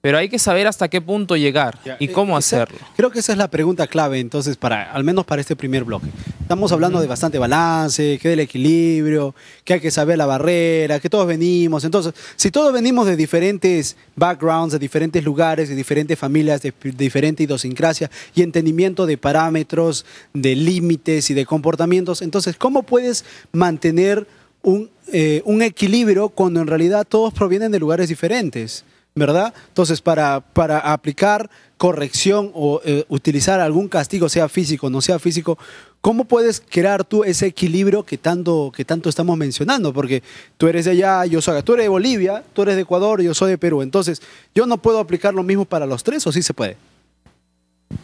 pero hay que saber hasta qué punto llegar y cómo hacerlo. Creo que esa es la pregunta clave, entonces, al menos para este primer bloque. Estamos hablando de bastante balance, que del equilibrio, que hay que saber la barrera, que todos venimos. Entonces, si todos venimos de diferentes backgrounds, de diferentes lugares, de diferentes familias, de diferente idiosincrasia y entendimiento de parámetros, de límites y de comportamientos, entonces, ¿cómo puedes mantener un equilibrio cuando en realidad todos provienen de lugares diferentes? ¿Verdad? Entonces, para aplicar corrección o utilizar algún castigo, sea físico o no sea físico, ¿cómo puedes crear tú ese equilibrio que tanto estamos mencionando? Porque tú eres de allá, tú eres de Bolivia, tú eres de Ecuador, yo soy de Perú. Entonces, ¿yo no puedo aplicar lo mismo para los tres o sí se puede?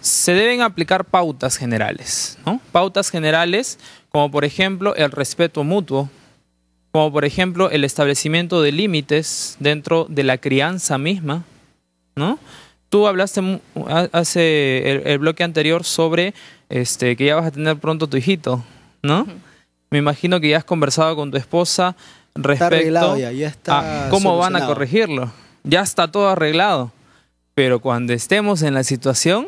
Se deben aplicar pautas generales, ¿no? Pautas generales como, por ejemplo, el respeto mutuo, como por ejemplo el establecimiento de límites dentro de la crianza misma, ¿no? Tú hablaste hace el bloque anterior sobre que ya vas a tener pronto tu hijito, ¿no? Me imagino que ya has conversado con tu esposa respecto a cómo van a corregirlo. Ya está todo arreglado, pero cuando estemos en la situación,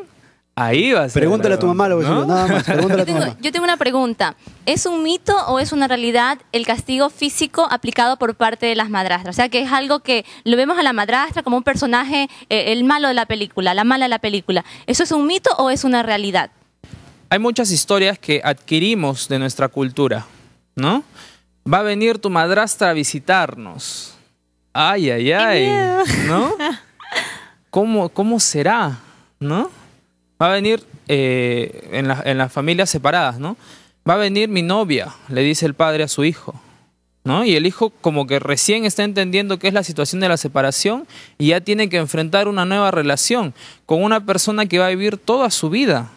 ahí va a ser. Pregúntale a tu mamá, ¿no? Nada más. Pregúntale a tu mamá. Yo tengo una pregunta. ¿Es un mito o es una realidad el castigo físico aplicado por parte de las madrastras? O sea, que es algo que lo vemos a la madrastra como un personaje, el malo de la película, la mala de la película. ¿Eso es un mito o es una realidad? Hay muchas historias que adquirimos de nuestra cultura, ¿no? Va a venir tu madrastra a visitarnos. Ay, ay, ay, ¿no? ¿Cómo será? ¿No? Va a venir en las familias separadas, ¿no? Va a venir mi novia, le dice el padre a su hijo, ¿no? Y el hijo como que recién está entendiendo qué es la situación de la separación y ya tiene que enfrentar una nueva relación con una persona que va a vivir toda su vida,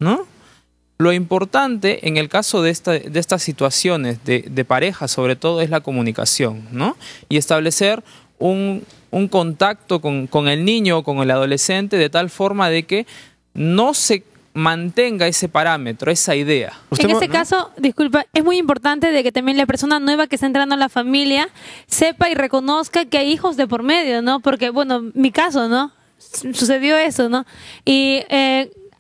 ¿no? Lo importante en el caso de estas situaciones de pareja, sobre todo, es la comunicación, ¿no? Y establecer un contacto con el niño o con el adolescente de tal forma de que no se mantenga ese parámetro, esa idea. En este caso, disculpa, es muy importante de que también la persona nueva que está entrando a la familia sepa y reconozca que hay hijos de por medio, ¿no? Porque, bueno, mi caso, ¿no? Sucedió eso, ¿no? Y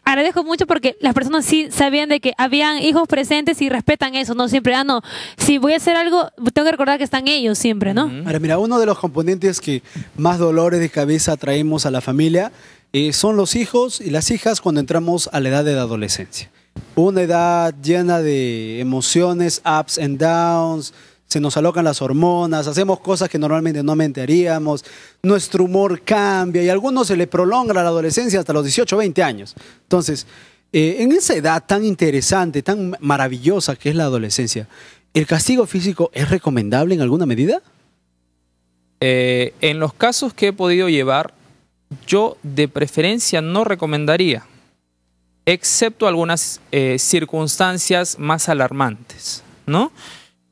agradezco mucho porque las personas sí sabían de que habían hijos presentes y respetan eso, ¿no? Siempre, no, si voy a hacer algo, tengo que recordar que están ellos siempre, ¿no? Ahora, mira, uno de los componentes que más dolores de cabeza traemos a la familia son los hijos y las hijas cuando entramos a la edad de la adolescencia. Una edad llena de emociones, ups and downs, se nos alocan las hormonas, hacemos cosas que normalmente no haríamos, nuestro humor cambia y a algunos se le prolonga la adolescencia hasta los 18 o 20 años. Entonces, en esa edad tan interesante, tan maravillosa que es la adolescencia, ¿el castigo físico es recomendable en alguna medida? En los casos que he podido llevar, yo de preferencia no recomendaría, excepto algunas circunstancias más alarmantes, ¿no?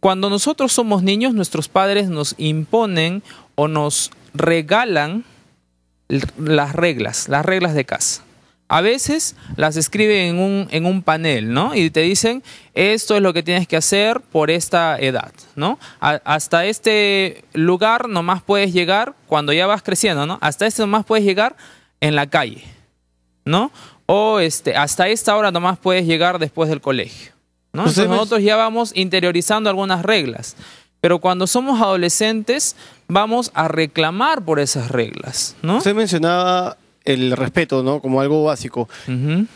Cuando nosotros somos niños, nuestros padres nos imponen o nos regalan las reglas de casa. A veces las escriben en un panel, ¿no? Y te dicen, esto es lo que tienes que hacer por esta edad, ¿no? Hasta este lugar nomás puedes llegar cuando ya vas creciendo, ¿no? Hasta este nomás puedes llegar en la calle, ¿no? O hasta esta hora nomás puedes llegar después del colegio, ¿no? Entonces nosotros ya vamos interiorizando algunas reglas. Pero cuando somos adolescentes, vamos a reclamar por esas reglas, ¿no? Usted mencionaba el respeto, ¿no? Como algo básico.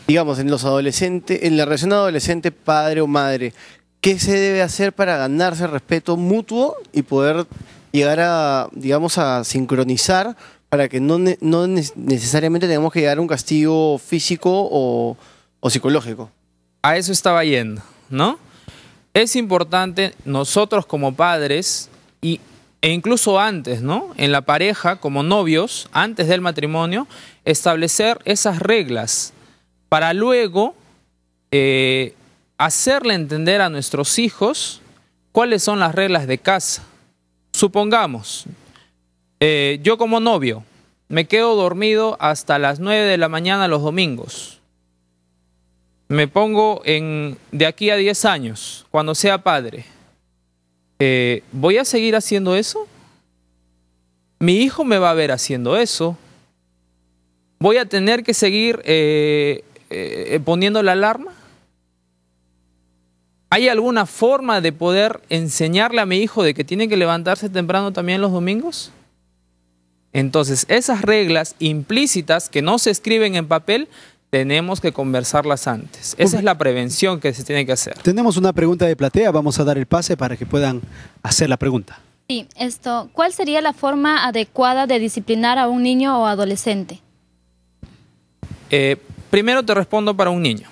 Digamos, en los adolescentes, en la relación adolescente padre o madre, ¿qué se debe hacer para ganarse el respeto mutuo y poder llegar a, digamos, a sincronizar para que no necesariamente tengamos que llegar a un castigo físico o psicológico? A eso estaba yendo, ¿no? Es importante nosotros como padres e incluso antes, ¿no? En la pareja, como novios, antes del matrimonio, establecer esas reglas para luego hacerle entender a nuestros hijos cuáles son las reglas de casa. Supongamos, yo como novio me quedo dormido hasta las 9 de la mañana los domingos. Me pongo de aquí a 10 años, cuando sea padre. ¿Voy a seguir haciendo eso? Mi hijo me va a ver haciendo eso. ¿Voy a tener que seguir poniendo la alarma? ¿Hay alguna forma de poder enseñarle a mi hijo de que tiene que levantarse temprano también los domingos? Entonces, esas reglas implícitas que no se escriben en papel, tenemos que conversarlas antes. Esa es la prevención que se tiene que hacer. Tenemos una pregunta de platea, vamos a dar el pase para que puedan hacer la pregunta. Sí, ¿cuál sería la forma adecuada de disciplinar a un niño o adolescente? Primero te respondo para un niño.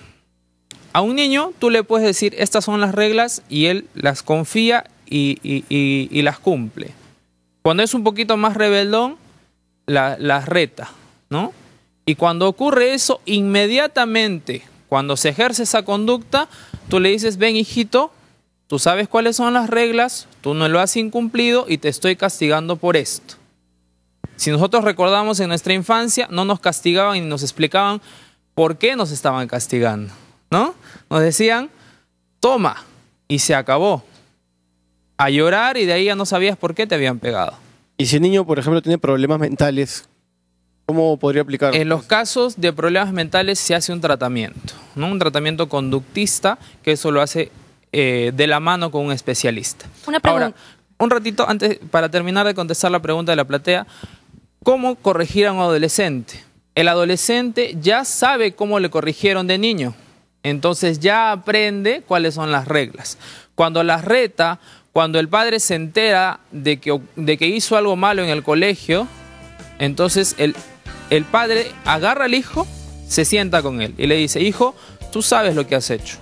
A un niño tú le puedes decir, estas son las reglas, y él las confía y las cumple. Cuando es un poquito más rebeldón, las reta, ¿no? Y cuando ocurre eso, inmediatamente, cuando se ejerce esa conducta, tú le dices, ven hijito, tú sabes cuáles son las reglas, tú no lo has incumplido y te estoy castigando por esto. Si nosotros recordamos en nuestra infancia, no nos castigaban y nos explicaban por qué nos estaban castigando, ¿no? Nos decían, toma, y se acabó. A llorar, y de ahí ya no sabías por qué te habían pegado. Y si el niño, por ejemplo, tiene problemas mentales, ¿cómo podría aplicar? En los casos de problemas mentales se hace un tratamiento, ¿no? Un tratamiento conductista, que eso lo hace de la mano con un especialista. Una pregunta. Ahora, un ratito antes, para terminar de contestar la pregunta de la platea, ¿cómo corregir a un adolescente? El adolescente ya sabe cómo le corrigieron de niño, entonces ya aprende cuáles son las reglas. Cuando las reta, cuando el padre se entera de que hizo algo malo en el colegio, entonces el padre agarra al hijo, se sienta con él y le dice, hijo, tú sabes lo que has hecho.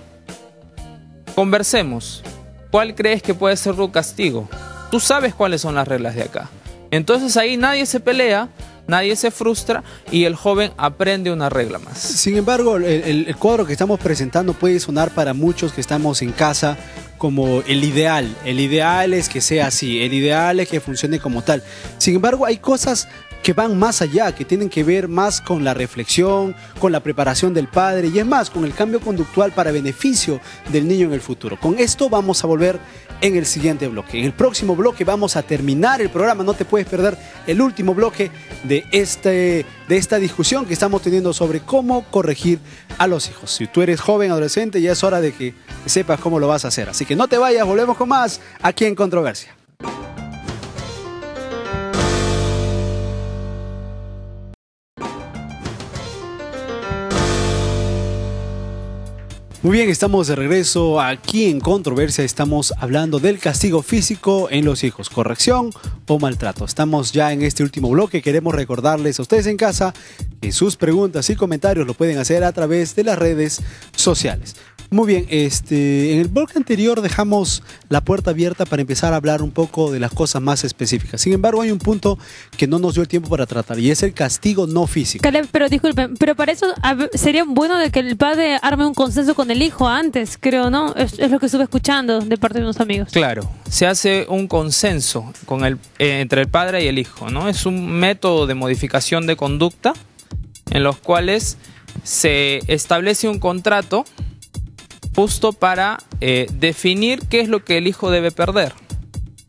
Conversemos. ¿Cuál crees que puede ser tu castigo? Tú sabes cuáles son las reglas de acá. Entonces ahí nadie se pelea, nadie se frustra y el joven aprende una regla más. Sin embargo, el cuadro que estamos presentando puede sonar para muchos que estamos en casa como el ideal. El ideal es que sea así, el ideal es que funcione como tal. Sin embargo, hay cosas que van más allá, que tienen que ver más con la reflexión, con la preparación del padre y es más, con el cambio conductual para beneficio del niño en el futuro. Con esto vamos a volver en el siguiente bloque. En el próximo bloque vamos a terminar el programa, no te puedes perder el último bloque de esta discusión que estamos teniendo sobre cómo corregir a los hijos. Si tú eres joven, adolescente, ya es hora de que sepas cómo lo vas a hacer. Así que no te vayas, volvemos con más aquí en Controversia. Muy bien, estamos de regreso aquí en Controversia. Estamos hablando del castigo físico en los hijos, corrección o maltrato. Estamos ya en este último bloque. Queremos recordarles a ustedes en casa que sus preguntas y comentarios lo pueden hacer a través de las redes sociales. Muy bien, en el bloque anterior dejamos la puerta abierta para empezar a hablar un poco de las cosas más específicas. Sin embargo, hay un punto que no nos dio el tiempo para tratar y es el castigo no físico. Caleb, pero disculpen, pero para eso sería bueno de que el padre arme un consenso con el hijo antes, creo, ¿no? Es lo que estuve escuchando de parte de unos amigos. Claro, se hace un consenso entre el padre y el hijo, ¿no? Es un método de modificación de conducta en los cuales se establece un contrato justo para definir qué es lo que el hijo debe perder,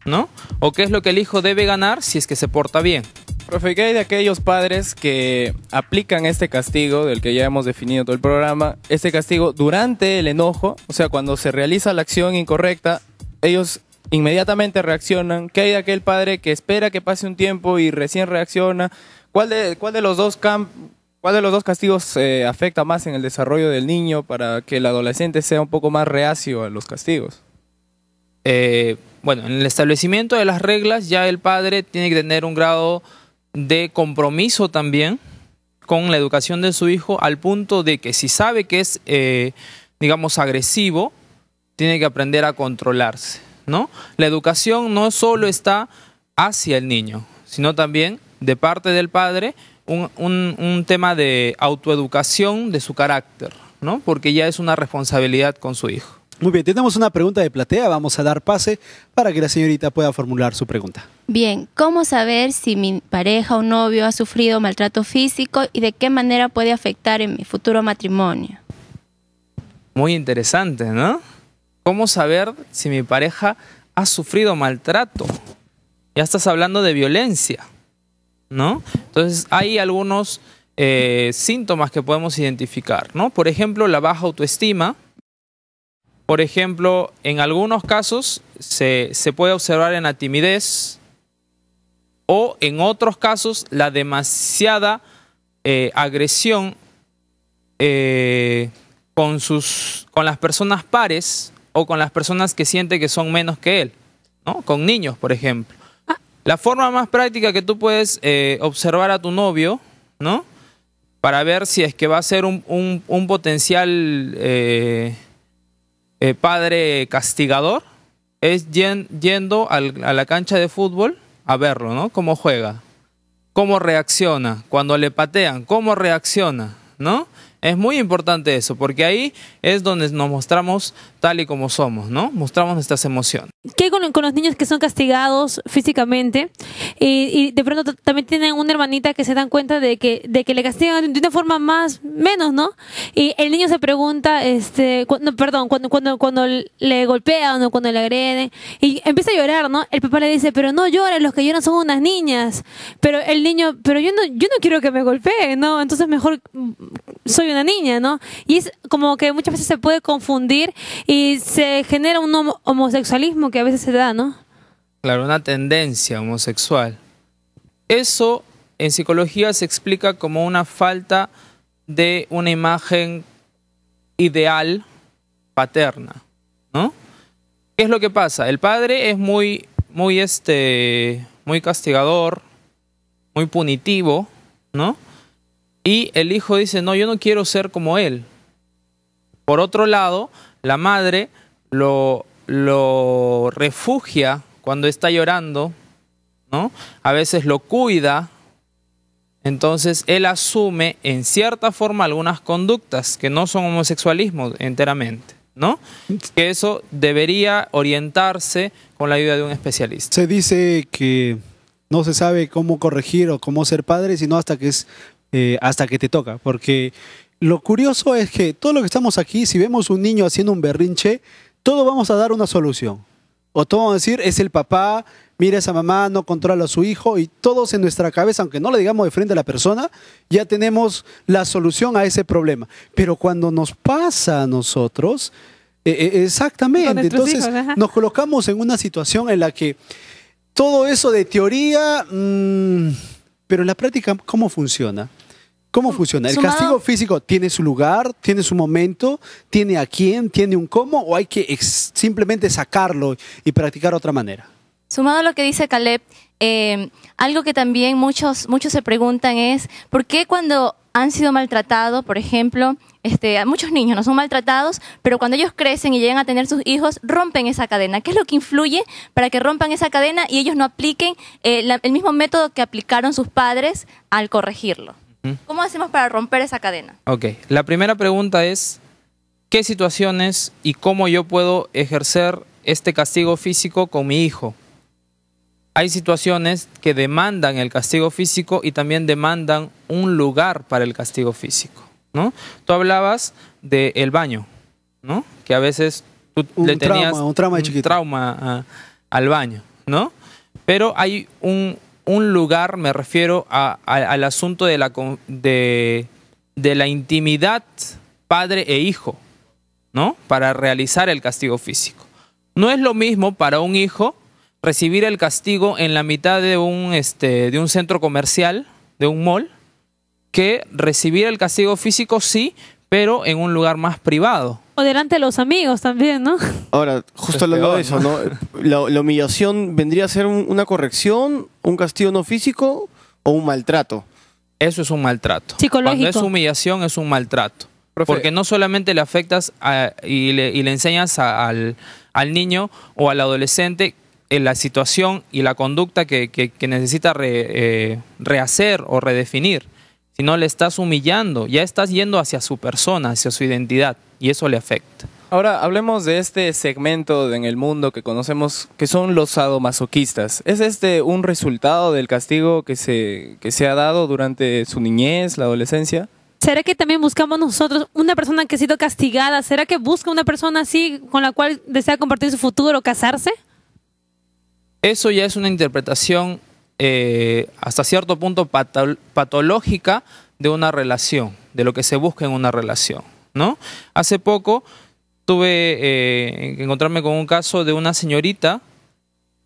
¿no? O qué es lo que el hijo debe ganar si es que se porta bien. Profe, ¿qué hay de aquellos padres que aplican este castigo, del que ya hemos definido todo el programa, este castigo durante el enojo? O sea, cuando se realiza la acción incorrecta, ellos inmediatamente reaccionan. ¿Qué hay de aquel padre que espera que pase un tiempo y recién reacciona? ¿Cuál de los dos ¿Cuál de los dos castigos afecta más en el desarrollo del niño para que el adolescente sea un poco más reacio a los castigos? Bueno, en el establecimiento de las reglas ya el padre tiene que tener un grado de compromiso también con la educación de su hijo, al punto de que si sabe que es, digamos, agresivo, tiene que aprender a controlarse, ¿no? La educación no solo está hacia el niño, sino también de parte del padre un tema de autoeducación de su carácter, ¿no? Porque ya es una responsabilidad con su hijo. Muy bien, tenemos una pregunta de platea, vamos a dar pase para que la señorita pueda formular su pregunta. Bien, ¿cómo saber si mi pareja o novio ha sufrido maltrato físico y de qué manera puede afectar en mi futuro matrimonio? Muy interesante, ¿no? ¿Cómo saber si mi pareja ha sufrido maltrato? Ya estás hablando de violencia, ¿no? Entonces hay algunos síntomas que podemos identificar, ¿no? Por ejemplo, la baja autoestima. Por ejemplo, en algunos casos se puede observar en la timidez, o en otros casos la demasiada agresión con las personas pares o con las personas que siente que son menos que él, ¿no? Con niños, por ejemplo. La forma más práctica que tú puedes observar a tu novio, ¿no? Para ver si es que va a ser un potencial padre castigador, es yendo a la cancha de fútbol a verlo, ¿no? Cómo juega, cómo reacciona, cuando le patean, cómo reacciona, ¿no? Es muy importante eso, porque ahí es donde nos mostramos tal y como somos, ¿no? Mostramos nuestras emociones. ¿Qué hay con los niños que son castigados físicamente y de pronto también tienen una hermanita que se dan cuenta de que le castigan de una forma menos, ¿no? Y el niño se pregunta, cuando le golpean o cuando le agreden y empieza a llorar, ¿no? El papá le dice, pero no llores, los que lloran son unas niñas. Pero el niño, pero yo no quiero que me golpeen, ¿no? Entonces mejor soy una niña, ¿no? Y es como que muchas veces se puede confundir y se genera un homosexualismo que a veces se da, ¿no? Claro, una tendencia homosexual. Eso en psicología se explica como una falta de una imagen ideal paterna, ¿no? ¿Qué es lo que pasa? El padre es muy castigador, muy punitivo, ¿no? Y el hijo dice, no, yo no quiero ser como él. Por otro lado, la madre lo refugia cuando está llorando, ¿no? A veces lo cuida. Entonces él asume en cierta forma algunas conductas que no son homosexualismo enteramente, ¿no? Que eso debería orientarse con la ayuda de un especialista. Se dice que no se sabe cómo corregir o cómo ser padre, sino hasta que te toca, porque lo curioso es que todo lo que estamos aquí, si vemos un niño haciendo un berrinche, todo vamos a dar una solución. O todo vamos a decir, es el papá, mira esa mamá, no controla a su hijo, y todos en nuestra cabeza, aunque no le digamos de frente a la persona, ya tenemos la solución a ese problema. Pero cuando nos pasa a nosotros, exactamente, entonces hijos, nos colocamos en una situación en la que todo eso de teoría, pero en la práctica, ¿cómo funciona? ¿Cómo funciona? ¿El castigo físico tiene su lugar, tiene su momento, tiene a quién, tiene un cómo, o hay que simplemente sacarlo y practicar de otra manera? Sumado a lo que dice Caleb, algo que también muchos se preguntan es ¿por qué cuando han sido maltratados, por ejemplo, muchos niños no son maltratados, pero cuando ellos crecen y llegan a tener sus hijos, rompen esa cadena? ¿Qué es lo que influye para que rompan esa cadena y ellos no apliquen el mismo método que aplicaron sus padres al corregirlo? ¿Cómo hacemos para romper esa cadena? Ok, la primera pregunta es ¿qué situaciones y cómo yo puedo ejercer este castigo físico con mi hijo? Hay situaciones que demandan el castigo físico y también demandan un lugar para el castigo físico, ¿no? Tú hablabas del baño, ¿no? Que a veces tú le tenías un trauma al baño, ¿no? Pero hay un lugar, me refiero al asunto de la intimidad padre e hijo, ¿no? Para realizar el castigo físico. No es lo mismo para un hijo recibir el castigo en la mitad de un centro comercial, de un mall, que recibir el castigo físico sí, pero en un lugar más privado. O delante de los amigos también, ¿no? Ahora, justo hablando de eso, ¿no? La humillación vendría a ser una corrección, un castigo no físico o un maltrato. Eso es un maltrato. Psicológico. Cuando es humillación es un maltrato. Porque no solamente le afectas y le enseñas al niño o al adolescente en la situación y la conducta que necesita rehacer o redefinir, sino le estás humillando, ya estás yendo hacia su persona, hacia su identidad, y eso le afecta. Ahora, hablemos de este segmento en el mundo que conocemos, que son los sadomasoquistas. ¿Es este un resultado del castigo que se ha dado durante su niñez, la adolescencia? ¿Será que también buscamos nosotros una persona que ha sido castigada? ¿Será que busca una persona así con la cual desea compartir su futuro, casarse? Eso ya es una interpretación hasta cierto punto patológica de una relación, de lo que se busca en una relación, ¿no? Hace poco tuve que encontrarme con un caso de una señorita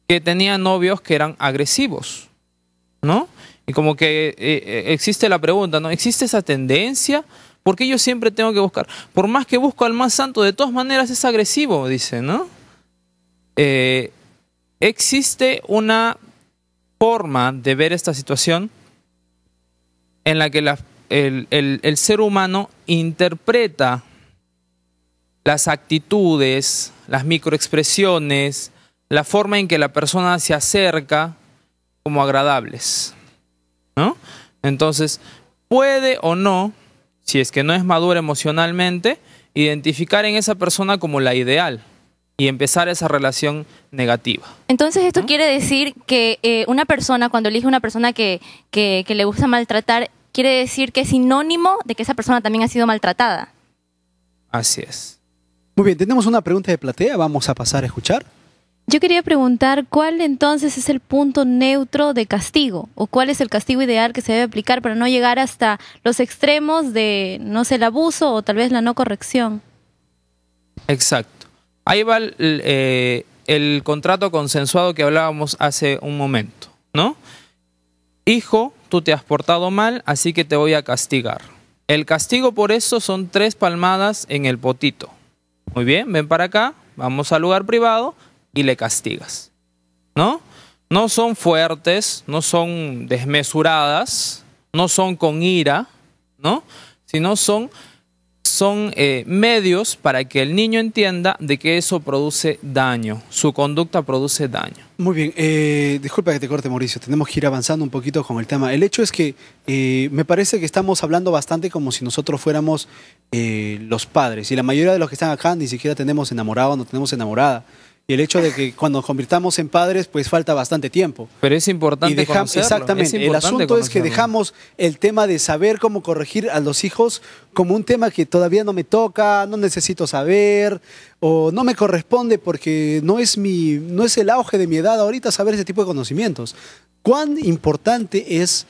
que tenía novios que eran agresivos, ¿no? Y como que existe la pregunta, ¿no? ¿Existe esa tendencia? ¿Por qué yo siempre tengo que buscar? Por más que busco al más santo, de todas maneras es agresivo, dice, ¿no? Existe una forma de ver esta situación en la que el ser humano interpreta las actitudes, las microexpresiones, la forma en que la persona se acerca como agradables, ¿no? Entonces, puede o no, si es que no es madura emocionalmente, identificar en esa persona como la ideal y empezar esa relación negativa. Entonces esto quiere decir que una persona, cuando elige una persona que le gusta maltratar, quiere decir que es sinónimo de que esa persona también ha sido maltratada. Así es. Muy bien, tenemos una pregunta de platea, vamos a pasar a escuchar. Yo quería preguntar cuál entonces es el punto neutro de castigo o cuál es el castigo ideal que se debe aplicar para no llegar hasta los extremos de, no sé, el abuso o tal vez la no corrección. Exacto. Ahí va el contrato consensuado que hablábamos hace un momento, ¿no? Hijo, tú te has portado mal, así que te voy a castigar. El castigo por eso son 3 palmadas en el potito. Muy bien, ven para acá, vamos al lugar privado y le castigas, ¿no? No son fuertes, no son desmesuradas, no son con ira, ¿no? Sino son medios para que el niño entienda de que eso produce daño, su conducta produce daño. Muy bien, disculpa que te corte, Mauricio, tenemos que ir avanzando un poquito con el tema. El hecho es que me parece que estamos hablando bastante como si nosotros fuéramos los padres, y la mayoría de los que están acá ni siquiera tenemos enamorado, no tenemos enamorada. Y el hecho de que cuando nos convirtamos en padres, pues falta bastante tiempo. Pero es importante conocerlo. Exactamente. El asunto es que dejamos el tema de saber cómo corregir a los hijos como un tema que todavía no me toca, no necesito saber, o no me corresponde porque no es el auge de mi edad ahorita saber ese tipo de conocimientos. ¿Cuán importante es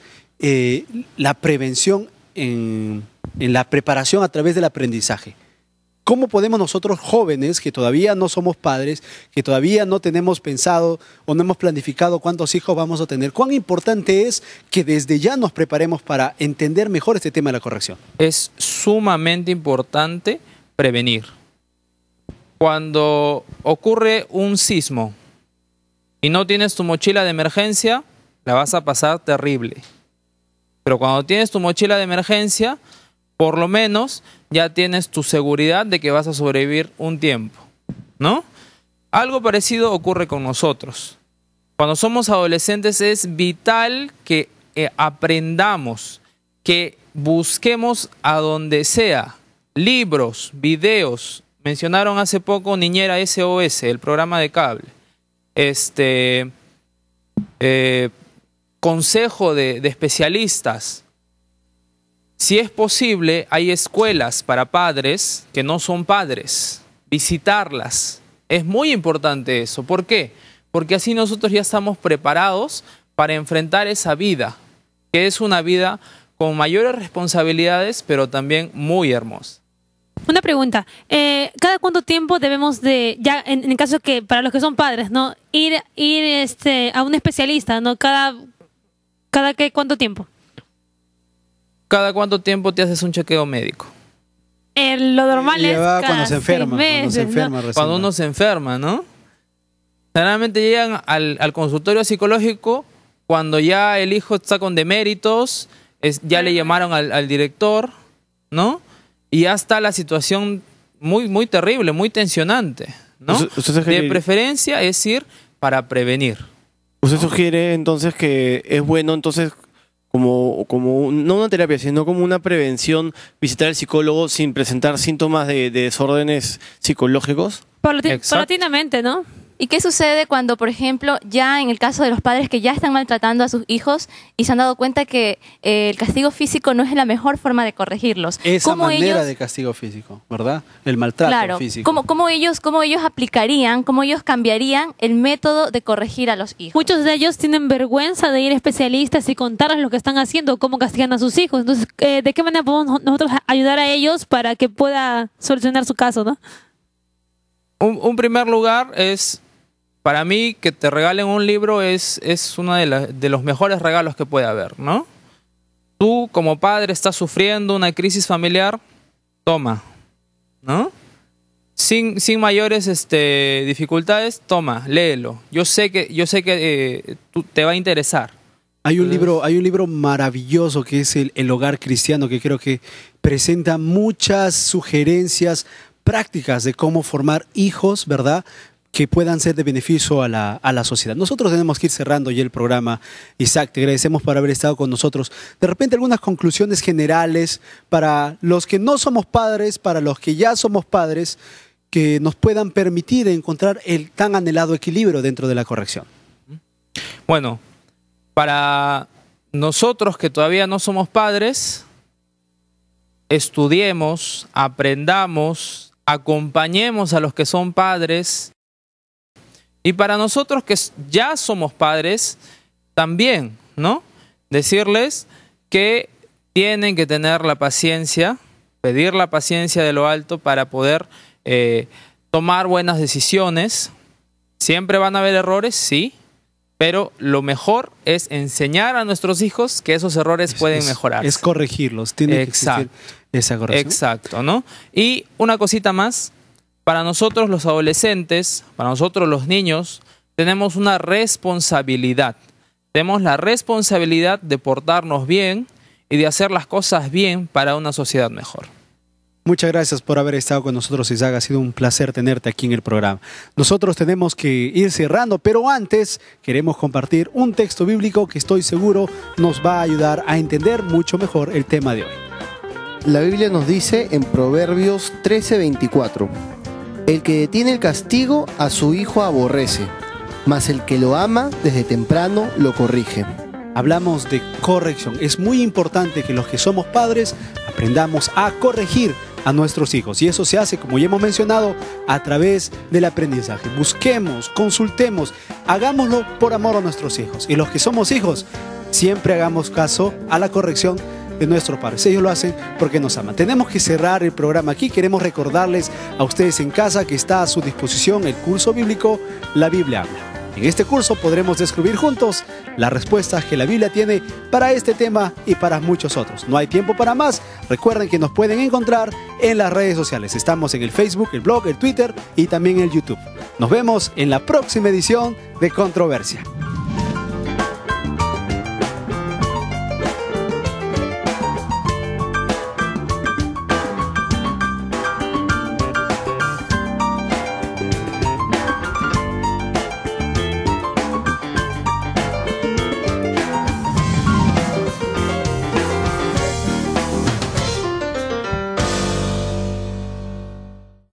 la prevención en la preparación a través del aprendizaje? ¿Cómo podemos nosotros jóvenes, que todavía no somos padres, que todavía no tenemos pensado o no hemos planificado cuántos hijos vamos a tener, cuán importante es que desde ya nos preparemos para entender mejor este tema de la corrección? Es sumamente importante prevenir. Cuando ocurre un sismo y no tienes tu mochila de emergencia, la vas a pasar terrible. Pero cuando tienes tu mochila de emergencia, por lo menos ya tienes tu seguridad de que vas a sobrevivir un tiempo, ¿no? Algo parecido ocurre con nosotros. Cuando somos adolescentes es vital que aprendamos, que busquemos a donde sea, libros, videos. Mencionaron hace poco Niñera SOS, el programa de cable. Consejo de especialistas. Si es posible, hay escuelas para padres que no son padres. Visitarlas. Es muy importante eso. ¿Por qué? Porque así nosotros ya estamos preparados para enfrentar esa vida, que es una vida con mayores responsabilidades, pero también muy hermosa. Una pregunta. ¿Cada cuánto tiempo debemos de, ya en el caso que para los que son padres, ¿no? Ir a un especialista, ¿no? ¿Cada qué, cuánto tiempo? ¿Cada cuánto tiempo te haces un chequeo médico? Lo normal es cuando cada se enferma, 6 meses, ¿no? Cuando uno se enferma, ¿no? Generalmente llegan al consultorio psicológico cuando ya el hijo está con deméritos, ya le llamaron al director, ¿no? Y ya está la situación muy, muy terrible, muy tensionante, ¿no? De preferencia es ir para prevenir. ¿Usted sugiere entonces que es bueno entonces como no una terapia, sino como una prevención, visitar al psicólogo sin presentar síntomas de desórdenes psicológicos? Paulatinamente, ¿no? ¿Y qué sucede cuando, por ejemplo, ya en el caso de los padres que ya están maltratando a sus hijos y se han dado cuenta que el castigo físico no es la mejor forma de corregirlos? Esa manera de castigo físico, ¿verdad? El maltrato físico. ¿Cómo ellos aplicarían, cómo ellos cambiarían el método de corregir a los hijos? Muchos de ellos tienen vergüenza de ir a especialistas y contarles lo que están haciendo, cómo castigan a sus hijos. Entonces, ¿de qué manera podemos nosotros ayudar a ellos para que pueda solucionar su caso, ¿no? Un primer lugar es, para mí, que te regalen un libro es uno de los mejores regalos que puede haber, ¿no? Tú, como padre, estás sufriendo una crisis familiar, toma, ¿no? Sin mayores dificultades, toma, léelo. Yo sé que te va a interesar. Hay un libro maravilloso que es el Hogar Cristiano, que creo que presenta muchas sugerencias prácticas de cómo formar hijos, ¿verdad?, que puedan ser de beneficio a la sociedad. Nosotros tenemos que ir cerrando ya el programa. Isaac, te agradecemos por haber estado con nosotros. De repente, algunas conclusiones generales para los que no somos padres, para los que ya somos padres, que nos puedan permitir encontrar el tan anhelado equilibrio dentro de la corrección. Bueno, para nosotros que todavía no somos padres, estudiemos, aprendamos, acompañemos a los que son padres. Y para nosotros que ya somos padres, también, ¿no? Decirles que tienen que tener la paciencia, pedir la paciencia de lo alto para poder tomar buenas decisiones. Siempre van a haber errores, sí, pero lo mejor es enseñar a nuestros hijos que esos errores pueden mejorarse. Es corregirlos, tiene que existir esa corrección. Exacto, ¿no? Y una cosita más. Para nosotros los adolescentes, para nosotros los niños, tenemos una responsabilidad. Tenemos la responsabilidad de portarnos bien y de hacer las cosas bien para una sociedad mejor. Muchas gracias por haber estado con nosotros, Isaac. Ha sido un placer tenerte aquí en el programa. Nosotros tenemos que ir cerrando, pero antes queremos compartir un texto bíblico que estoy seguro nos va a ayudar a entender mucho mejor el tema de hoy. La Biblia nos dice en Proverbios 13:24: el que detiene el castigo a su hijo aborrece, mas el que lo ama desde temprano lo corrige. Hablamos de corrección. Es muy importante que los que somos padres aprendamos a corregir a nuestros hijos. Y eso se hace, como ya hemos mencionado, a través del aprendizaje. Busquemos, consultemos, hagámoslo por amor a nuestros hijos. Y los que somos hijos, siempre hagamos caso a la corrección de nuestros padres. Ellos lo hacen porque nos aman. Tenemos que cerrar el programa aquí. Queremos recordarles a ustedes en casa que está a su disposición el curso bíblico La Biblia Habla. En este curso podremos descubrir juntos las respuestas que la Biblia tiene para este tema y para muchos otros. No hay tiempo para más. Recuerden que nos pueden encontrar en las redes sociales. Estamos en el Facebook, el blog, el Twitter y también en el YouTube. Nos vemos en la próxima edición de Controversia.